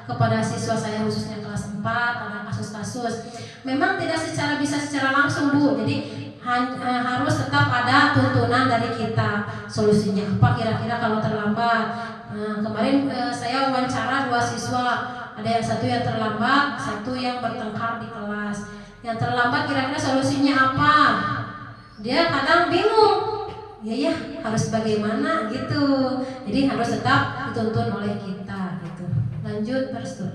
kepada siswa saya khususnya kelas 4, ada kasus-kasus memang tidak bisa secara langsung Bu. Jadi harus tetap ada tuntunan dari kita, solusinya apa kira-kira kalau terlambat. Kemarin saya wawancara 2 siswa, ada yang satu yang terlambat, satu yang bertengkar di kelas. Yang terlambat kira-kira solusinya apa? Dia kadang bingung, ya harus bagaimana gitu. Jadi harus tetap dituntun oleh kita gitu. Lanjut Restu.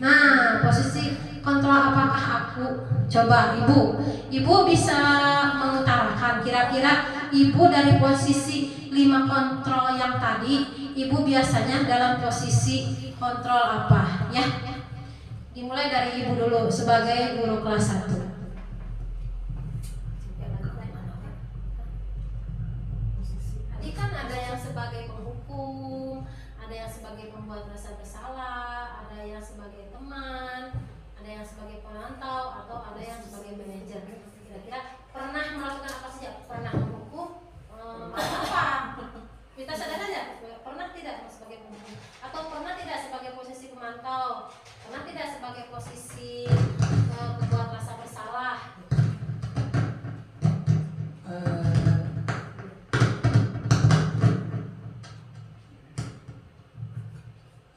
Nah, posisi kontrol apakah aku? Coba Ibu bisa mengutarakan kira-kira Ibu dari posisi 5 kontrol yang tadi, Ibu biasanya dalam posisi kontrol apa ya? Dimulai dari Ibu dulu sebagai guru kelas 1. Tadi kan ada yang sebagai penghukum, ada yang sebagai pembuat rasa bersalah, ada yang sebagai teman, ada yang sebagai penantau, atau ada yang sebagai manajer. Kira-kira pernah melakukan apa saja? Pernah menghukum? Apa? Kita sadar aja, pernah tidak sebagai penghukum? Atau pernah tidak sebagai posisi pemantau? Pernah tidak sebagai posisi pembuat rasa bersalah?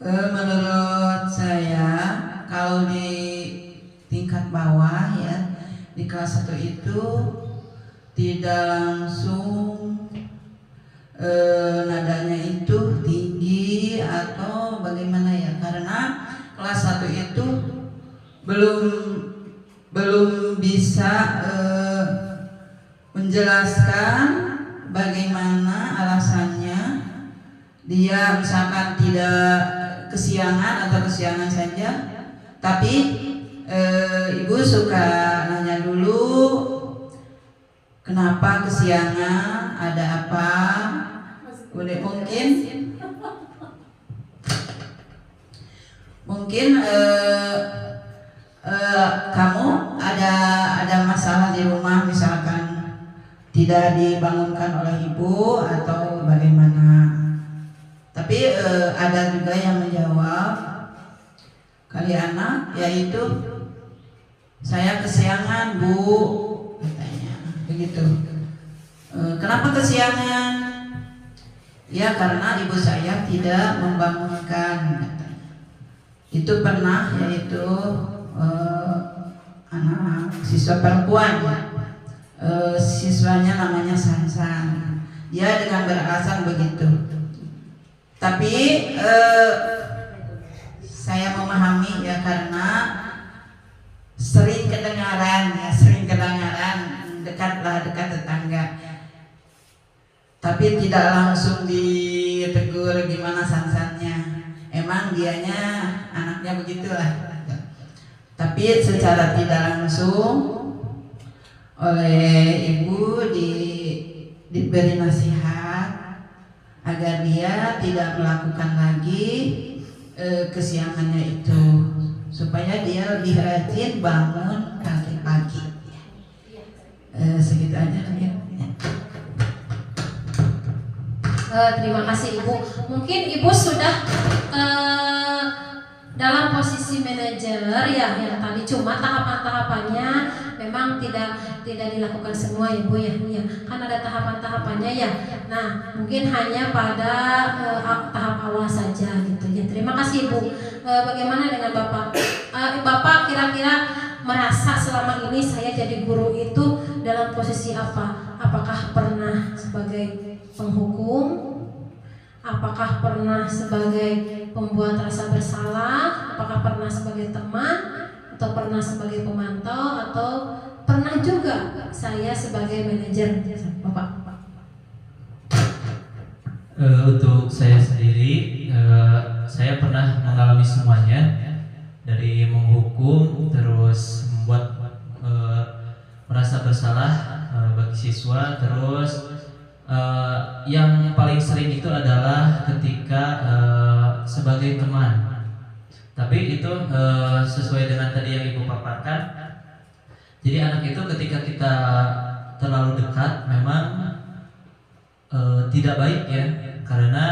Menurut saya kalau di tingkat bawah ya, di kelas 1 itu tidak langsung nadanya itu tinggi atau bagaimana ya, karena kelas 1 itu belum bisa menjelaskan dia misalkan tidak kesiangan atau kesiangan saja, tapi ibu suka nanya dulu kenapa kesiangan, ada apa, mungkin kamu ada masalah di rumah, misalkan tidak dibangunkan oleh ibu atau bagaimana. Tapi ada juga yang menjawab, kali anak, yaitu saya kesiangan bu, katanya begitu. Kenapa kesiangan? Ya karena ibu saya tidak membangunkan, katanya. Itu pernah, yaitu anak siswa perempuan, siswanya namanya Sansan. Dia dengan beralasan begitu. Tapi saya memahami ya, karena sering kedengaran, dekat tetangga. Tapi tidak langsung ditegur gimana Sansannya. Emang dianya anaknya begitulah. Tapi secara tidak langsung oleh ibu diberi nasihat agar dia tidak melakukan lagi kesiangannya itu, supaya dia lebih rajin bangun pagi-pagi. Segitu aja ya. Terima kasih Ibu. Mungkin Ibu sudah dalam posisi manajer ya, yang tadi cuma tahapan-tahapannya memang tidak dilakukan semua Ibu ya. Kan ada tahapan-tahapannya ya. Nah, mungkin hanya pada tahap awal saja gitu ya. Terima kasih Ibu. Bagaimana dengan Bapak? Bapak kira-kira merasa selama ini saya jadi guru itu dalam posisi apa? Apakah pernah sebagai penghukum? Apakah pernah sebagai pembuat rasa bersalah? Apakah pernah sebagai teman? Atau pernah sebagai pemantau? Atau pernah juga saya sebagai manajer? Bapak? Untuk saya sendiri, saya pernah mengalami semuanya, dari menghukum, terus membuat merasa bersalah bagi siswa, terus yang paling sering itu adalah ketika sebagai teman. Tapi itu sesuai dengan tadi yang Ibu paparkan. Jadi anak itu ketika kita terlalu dekat memang tidak baik ya, karena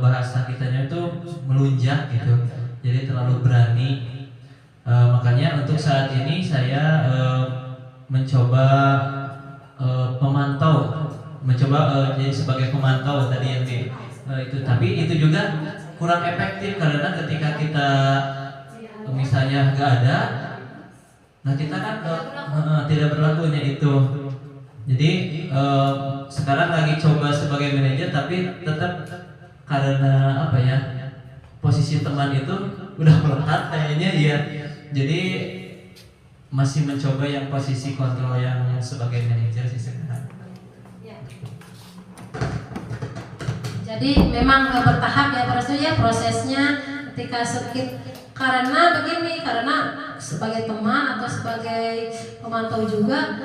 bahasa kitanya itu melunjak gitu. Jadi terlalu berani. Makanya untuk saat ini saya mencoba jadi sebagai pemantau tadi yang itu. Tapi itu juga kurang efektif, karena ketika kita misalnya nggak ada, nah kita kan tidak berlakunya itu. Jadi sekarang lagi coba sebagai manajer, tapi tetap karena apa ya, posisi teman itu udah melekat kayaknya ya. Jadi masih mencoba yang posisi kontrol yang sebagai manajer sih sekarang. Jadi memang bertahap ya prosesnya ketika sedikit, karena begini, karena sebagai teman atau sebagai pemantau juga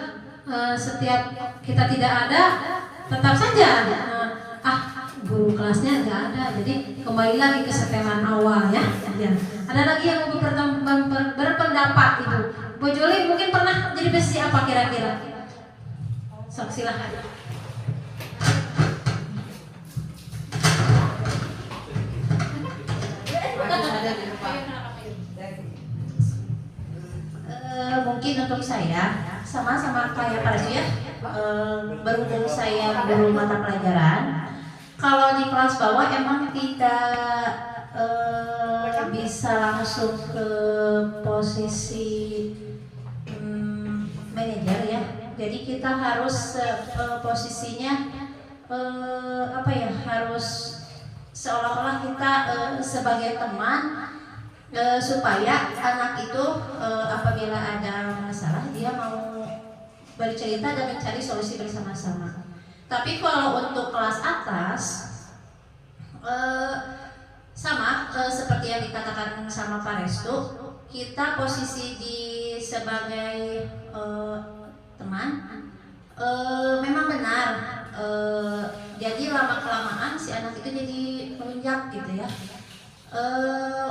setiap kita tidak ada tetap saja guru kelasnya nggak ada, jadi kembali lagi ke setelan awal ya. Ada lagi yang mau berpendapat Ibu? Bu Juli mungkin pernah jadi posisi apa kira-kira? Sok silahkan. Mungkin untuk saya sama-sama kayak Pak Rasu ya, berhubung saya guru mata pelajaran, kalau di kelas bawah emang tidak bisa langsung ke posisi manajer ya. Jadi kita harus posisinya harus seolah-olah kita sebagai teman, supaya anak itu apabila ada masalah dia mau bercerita dan mencari solusi bersama-sama. Tapi kalau untuk kelas atas sama Pak Restu, kita posisi sebagai teman, memang benar. Jadi lama kelamaan si anak itu jadi melunjak gitu ya.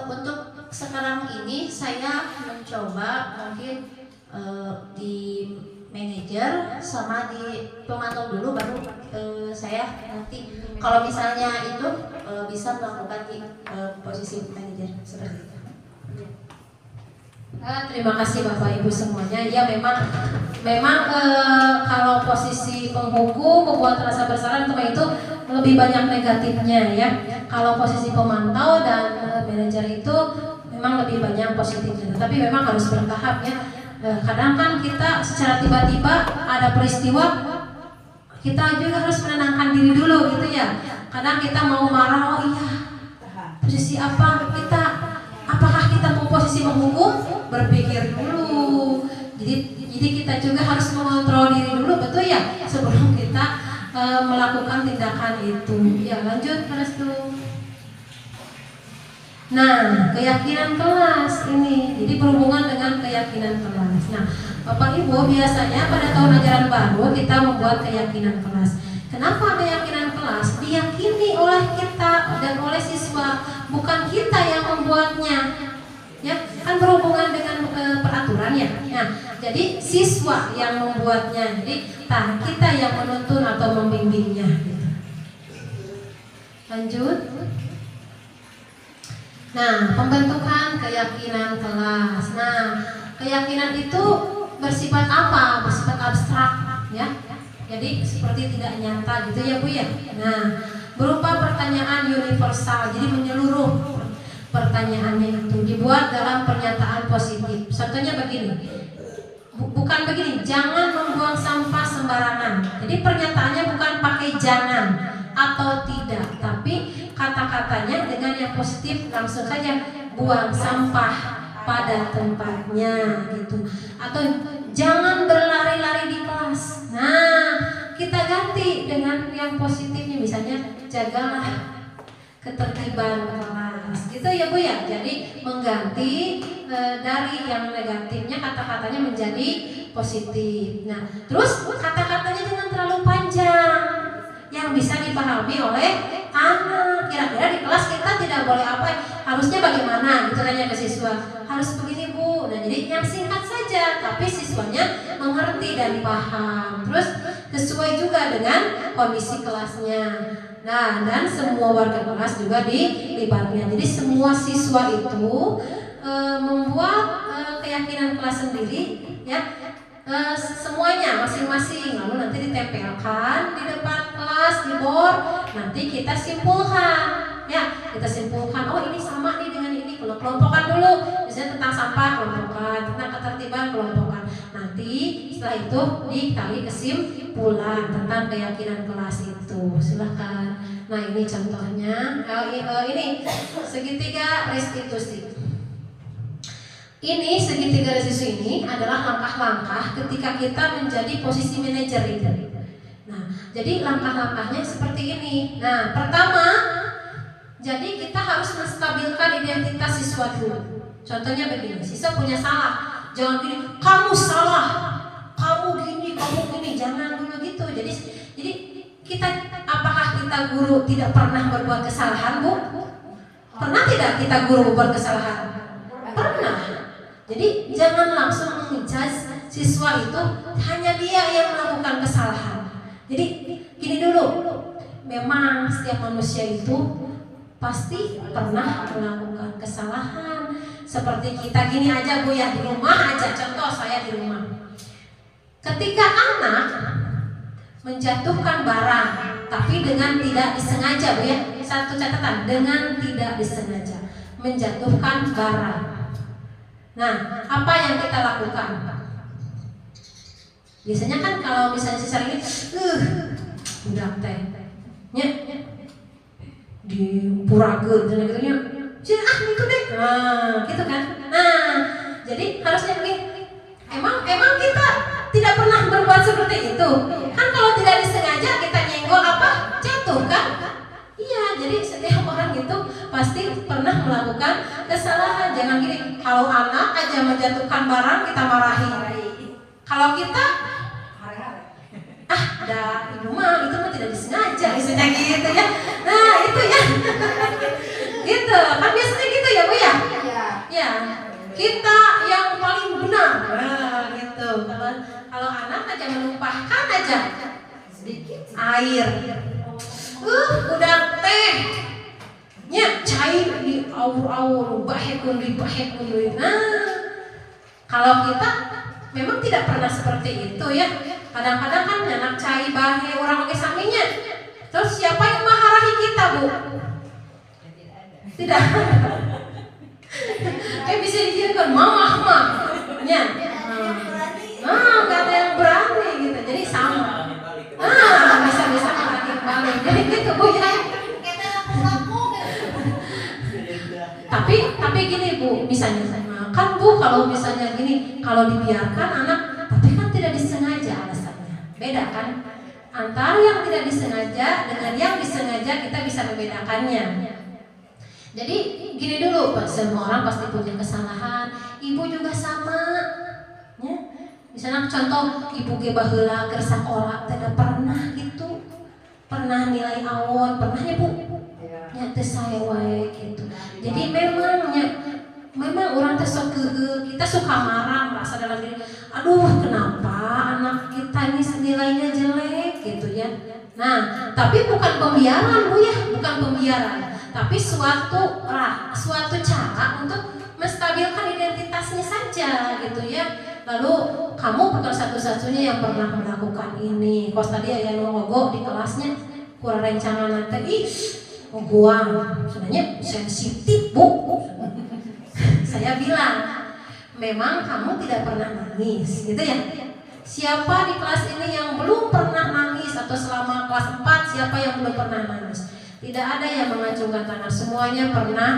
Untuk sekarang ini saya mencoba mungkin di manajer sama di pemantau dulu, baru saya nanti kalau misalnya itu bisa melakukan di posisi manajer seperti itu. Terima kasih Bapak Ibu semuanya. Ya memang kalau posisi penghukum, pembuat rasa bersalah itu lebih banyak negatifnya ya. Kalau posisi pemantau dan manajer itu memang lebih banyak positifnya. Tapi memang harus bertahap ya. Kadang kan kita secara tiba-tiba ada peristiwa, kita juga harus menenangkan diri dulu gitu ya. Kadang kita mau marah, oh iya posisi apa kita, apakah kita mau posisi menghukum, berpikir dulu. Jadi kita juga harus mengontrol diri dulu, betul ya, sebelum kita melakukan tindakan itu. Ya lanjut terus tuh. Nah, keyakinan kelas ini, jadi berhubungan dengan keyakinan kelas. Nah, Bapak Ibu biasanya pada tahun ajaran baru kita membuat keyakinan kelas. Kenapa keyakinan kelas? Diyakini oleh kita dan oleh siswa, bukan kita yang membuatnya. Ya, kan berhubungan dengan peraturan ya. Nah, jadi siswa yang membuatnya. Jadi kita yang menuntun atau membimbingnya. Gitu. Lanjut. Nah, pembentukan keyakinan kelas. Nah, keyakinan itu bersifat apa? Bersifat abstrak, ya. Jadi seperti tidak nyata gitu ya Bu ya. Nah, berupa pertanyaan universal. Jadi menyeluruh pertanyaannya itu dibuat dalam pernyataan positif. Contohnya begini. Bukan begini, jangan membuang sampah sembarangan. Jadi pernyataannya bukan pakai jangan atau tidak, tapi kata-katanya dengan yang positif, langsung saja buang sampah pada tempatnya gitu. Atau jangan berlari-lari di kelas. Nah, kita ganti dengan yang positifnya, misalnya jagalah ketertiban kelas gitu ya Bu ya. Jadi mengganti dari yang negatifnya kata-katanya menjadi positif. Nah, terus kata-katanya jangan terlalu panjang yang bisa dipahami oleh anak. Kira-kira di kelas kita tidak boleh apa, harusnya bagaimana gitu tanya ke siswa, harus begini Bu. Nah, jadi yang singkat saja tapi siswanya mengerti dan paham, terus sesuai juga dengan kondisi kelasnya. Nah, dan semua warga kelas juga dilibatkan. Jadi semua siswa itu membuat keyakinan kelas sendiri ya. Semuanya masing-masing, lalu nanti ditempelkan di depan kelas di board. Nanti kita simpulkan ya, kita simpulkan, oh ini sama nih dengan ini. Kalau kelompokan dulu, misalnya tentang sampah kelompokan, tentang ketertiban kelompokan. Nanti setelah itu dikali kesimpulan tentang keyakinan kelas itu. Silahkan. Nah, ini contohnya. Ini segitiga restitusi. Ini segitiga restitusi ini adalah langkah-langkah ketika kita menjadi posisi manajer itu. Nah, jadi langkah-langkahnya seperti ini. Nah, pertama, jadi kita harus menstabilkan identitas siswa dulu. Contohnya begini, siswa punya salah, jangan gini, kamu salah, kamu gini, jangan dulu gitu. Jadi kita, apakah kita guru tidak pernah berbuat kesalahan Bu? Pernah tidak kita guru berbuat kesalahan? Pernah. Jadi jangan langsung menjudge siswa itu hanya dia yang melakukan kesalahan. Jadi gini dulu, memang setiap manusia itu pasti pernah melakukan kesalahan. Seperti kita gini aja Bu ya, di rumah aja, contoh saya di rumah. Ketika anak menjatuhkan barang tapi dengan tidak disengaja Bu ya, satu catatan, dengan tidak disengaja menjatuhkan barang. Nah, apa yang kita lakukan? Biasanya kan kalau misalnya siswa ini udah teh nya dipurageun dan gitu nya. Gitu deh. Nah, gitu kan. Nah, jadi harusnya begini. Emang kita tidak pernah berbuat seperti itu. Kan kalau tidak disengaja kita nyenggol apa? Jatuh kan? Iya, Jadi setiap orang itu pasti pernah melakukan kesalahan. Jangan gini, kalau anak aja menjatuhkan barang kita marahi. Kalau kita itu mah tidak disengaja, misalnya gitu ya. Nah itu ya, gitu kan biasanya gitu ya Bu ya. Ya, kita yang paling benar. Nah, gitu. Kalau anak aja menumpahkan aja sedikit air, udah teh, nya cair di aur-aur, bahekun. Nah, kalau kita memang tidak pernah seperti itu ya. Kadang-kadang kan anak cai bahe orang pakai saminya. Terus siapa yang memarahi kita Bu? Tidak. Bisa dikirakan mama nya. Gak ada yang berani gitu. Jadi sama. Bisa balik. Jadi gitu Bu ya. Tapi gini Bu, misalnya kan Bu, kalau misalnya gini, kalau dibiarkan anak, tapi kan tidak disengaja alasannya. Beda kan? Antara yang tidak disengaja dengan yang disengaja kita bisa membedakannya. Jadi gini dulu, Pak, semua orang pasti punya kesalahan. Ibu juga sama. Ya. Misalnya contoh ibu ge baheula keur sakola tidak pernah gitu. Pernah nilai awon, pernah ya Bu? Nya teh saya wae gitu. Jadi memang orang teh sok kita suka marah, merasa dalam diri, aduh kenapa anak kita ini nilainya jelek gitu ya. Nah, tapi bukan pembiaran Bu ya, bukan pembiaran. Tapi suatu cara untuk menstabilkan identitasnya saja gitu ya. Lalu kamu bukan satu-satunya yang pernah melakukan ini. Kos tadi aya ngogo di kelasnya kurang rencangan teh ngogoan. Sebenarnya sensitif Bu. Saya bilang memang kamu tidak pernah nangis gitu ya. Siapa di kelas ini yang belum pernah nangis atau selama kelas 4 siapa yang belum pernah nangis? Tidak ada yang mengacungkan tangan, semuanya pernah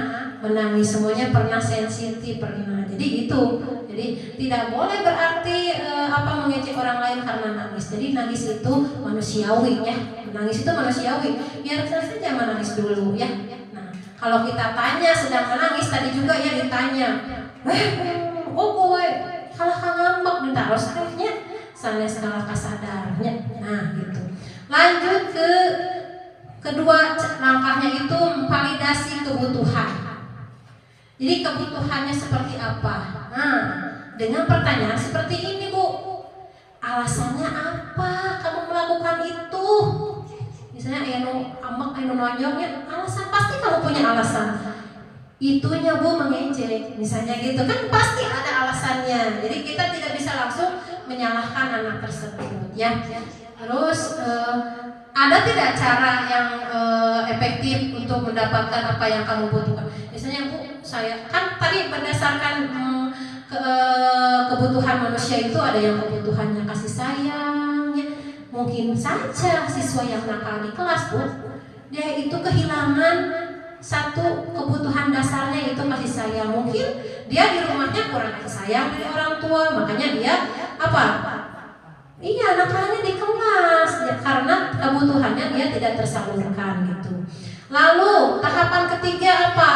menangis, semuanya pernah sensitif, pernah. Jadi itu, jadi tidak boleh berarti mengejek orang lain karena nangis. Jadi nangis itu manusiawi ya, nangis itu manusiawi. Biar saja menangis dulu ya. Nah, kalau kita tanya sedang menangis tadi juga ya ditanya, kowe kalah ngambek minta rosnya, sanes kalah kasadarnya. Nah gitu. Lanjut ke kedua langkahnya itu validasi kebutuhan. Jadi kebutuhannya seperti apa? Nah, dengan pertanyaan seperti ini Bu, alasannya apa kamu melakukan itu? Misalnya ambek nonyongnya, alasan pasti kamu punya alasan. Itunya Bu mengejek, misalnya gitu kan pasti ada alasannya. Jadi kita tidak bisa langsung menyalahkan anak tersebut ya. Terus ada tidak cara yang efektif untuk mendapatkan apa yang kamu butuhkan? Misalnya Bu, saya kan tadi berdasarkan kebutuhan manusia itu ada yang kebutuhannya kasih sayang ya. Mungkin saja siswa yang nakal di kelas Bu, dia itu kehilangan satu kebutuhan dasarnya itu kasih sayang. Mungkin dia di rumahnya kurang kasih sayang dari orang tua, makanya dia Iya, nakalnya di kelas ya, karena kebutuhannya dia tidak tersalurkan gitu. Lalu tahapan ketiga apa?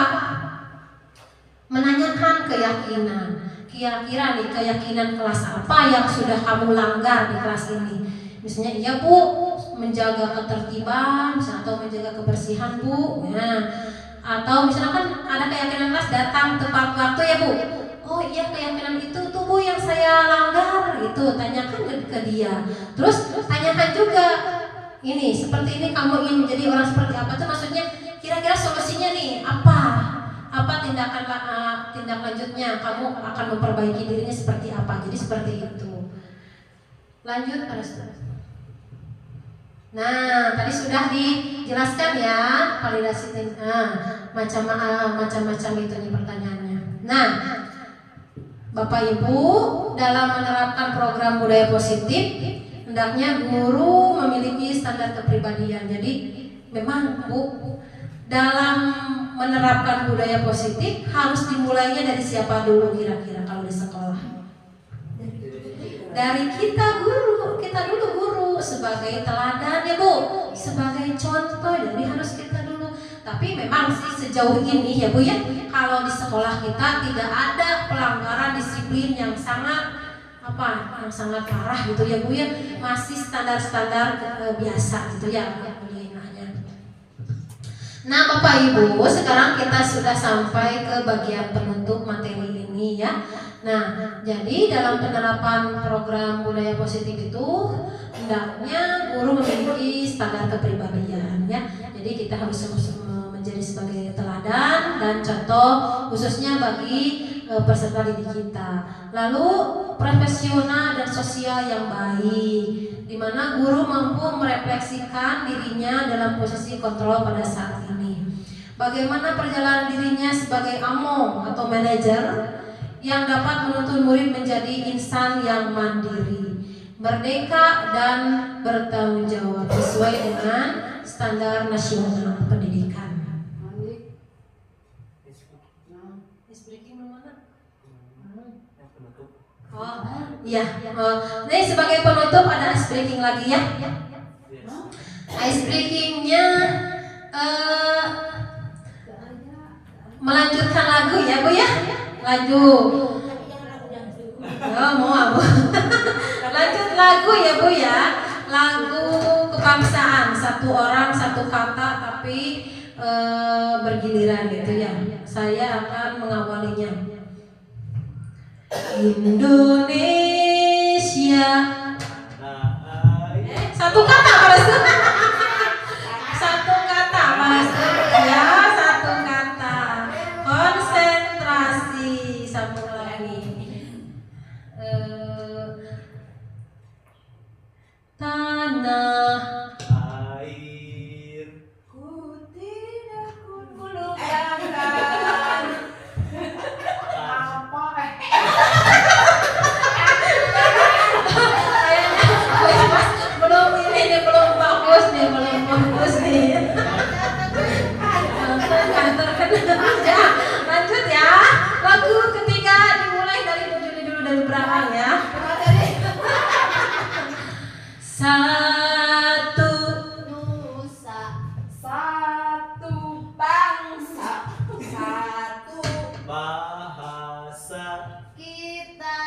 Menanyakan keyakinan. Kira-kira nih keyakinan kelas apa yang sudah kamu langgar di kelas ini? Misalnya iya Bu, menjaga ketertiban, misalnya, atau menjaga kebersihan Bu. Nah, atau misalnya kan ada keyakinan kelas datang tepat waktu ya Bu. Oh iya keyakinan itu tuh Bu yang saya langgar itu, tanyakan ke dia. Terus tanyakan juga ini seperti ini kamu ingin menjadi orang seperti apa tuh, maksudnya kira-kira solusinya nih apa tindak lanjutnya, kamu akan memperbaiki dirinya seperti apa. Jadi seperti itu. Lanjut terus. Nah tadi sudah dijelaskan ya validasi macam-macam itu nih pertanyaannya. Nah Bapak Ibu, dalam menerapkan program budaya positif, hendaknya guru memiliki standar kepribadian. Jadi memang Bu, dalam menerapkan budaya positif harus dimulainya dari siapa dulu kira-kira kalau di sekolah? Dari kita dulu guru sebagai teladan ya Bu, sebagai contoh. Jadi harus kita dulu. memang sih sejauh ini ya Bu ya, kalau di sekolah kita tidak ada pelanggaran disiplin yang sangat yang sangat parah gitu ya Bu ya, masih standar-standar biasa gitu ya alhamdulillahnya. Nah Bapak Ibu, sekarang kita sudah sampai ke bagian penutup materi ini ya. Nah, jadi dalam penerapan program budaya positif itu hendaknya guru memiliki standar kepribadian ya. Jadi kita harus menjadi sebagai teladan dan contoh khususnya bagi peserta didik kita. Lalu profesional dan sosial yang baik, di mana guru mampu merefleksikan dirinya dalam posisi kontrol pada saat ini. Bagaimana perjalanan dirinya sebagai AMO atau manajer yang dapat menuntun murid menjadi insan yang mandiri, merdeka dan bertanggung jawab sesuai dengan standar nasional pendidikan. Oh iya, ini sebagai penutup ada ice breaking lagi ya. Ice breakingnya melanjutkan lagu ya Bu ya. Lanjut. Oh mau Bu. Lanjut lagu ya Bu ya. Lagu kebangsaan, satu orang satu kata tapi bergiliran gitu ya. Saya akan mengawalinya. Indonesia. Satu kata Mas. Satu kata Mas. Ya, satu kata. Konsentrasi. Sambung lagi. Tanah air Ku tidak lupakan apa belum ini belum bagus nih. Ya, lanjut ya. Lagu ketiga dimulai dari dulu dari belakang ya. Satu nusa, satu bangsa, satu bahasa kita.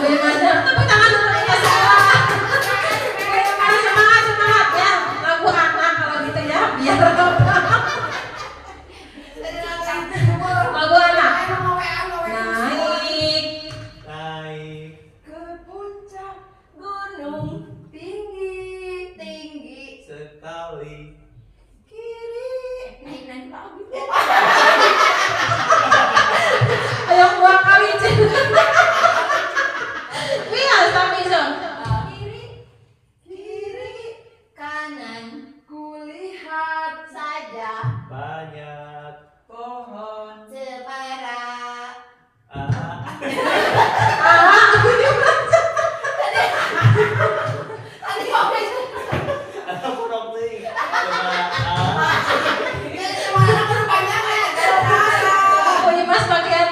Bagaimana? Tepuk tangan untuk kita semua. Semangat ya. Lagu anak kalau gitu ya, biar apa? Lagu anak. Naik Ke puncak gunung tinggi sekali kiri. Naik lagi. ayo dua kali cek. Iya, tapi so. Kiri kanan kulihat saja banyak pohon cemara. Tadi ada pohon nih cemara berbanyak ya. Oh, ini Mas bagian.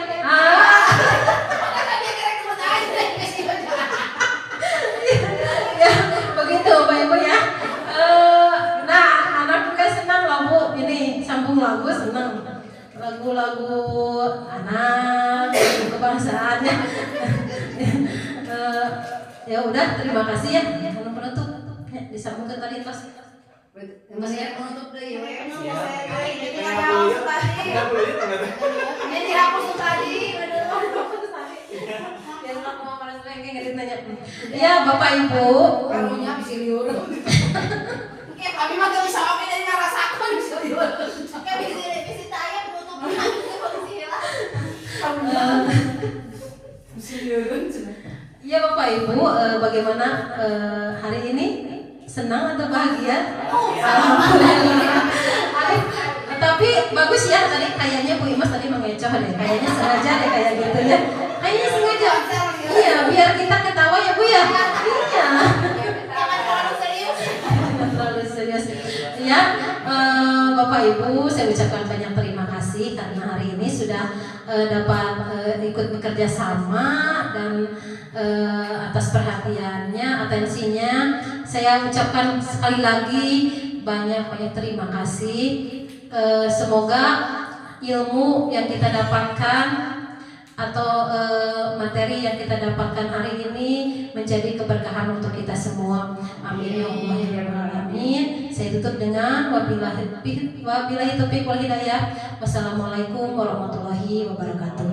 Ya, begitu Bapak Ibu ya. Nah, anak juga senang lagu ini, sambung lagu senang. Lagu-lagu anak, lagu kebangsaan ya. Ya udah, terima kasih ya. Kalau penutup ya, disambungkan tadi Mas. Masih penutup deh ya. Ini dihapus tuh tadi. Ya Bapak Ibu, Kamunya bisa liur. Kayak kami mah gak bisa oke dari ngerasakan bisa liur. Kayak bisa tanya penutup posisi lah. Bisa liurun. ya Bapak Ibu, bagaimana hari ini? Senang atau bahagia? Alhamdulillah. Tapi bagus ya tadi kayaknya Bu Imas tadi mengecoh deh. Kayaknya sengaja deh kayak gitu ya. Kayaknya sengaja. Iya, biar kita ketawa ya Bu ya. Iya. Jangan terlalu serius. Terlalu serius. Ya, Bapak Ibu, saya ucapkan banyak terima kasih karena hari ini sudah sudah dapat ikut bekerja sama dan atas perhatiannya, atensinya. Saya ucapkan sekali lagi banyak terima kasih. Semoga ilmu yang kita dapatkan atau materi yang kita dapatkan hari ini menjadi keberkahan untuk kita semua. Amin ya Allah ya rabbal alamin. Saya tutup dengan wabillahi taufiq wal hidayah. Wassalamualaikum warahmatullahi wabarakatuh.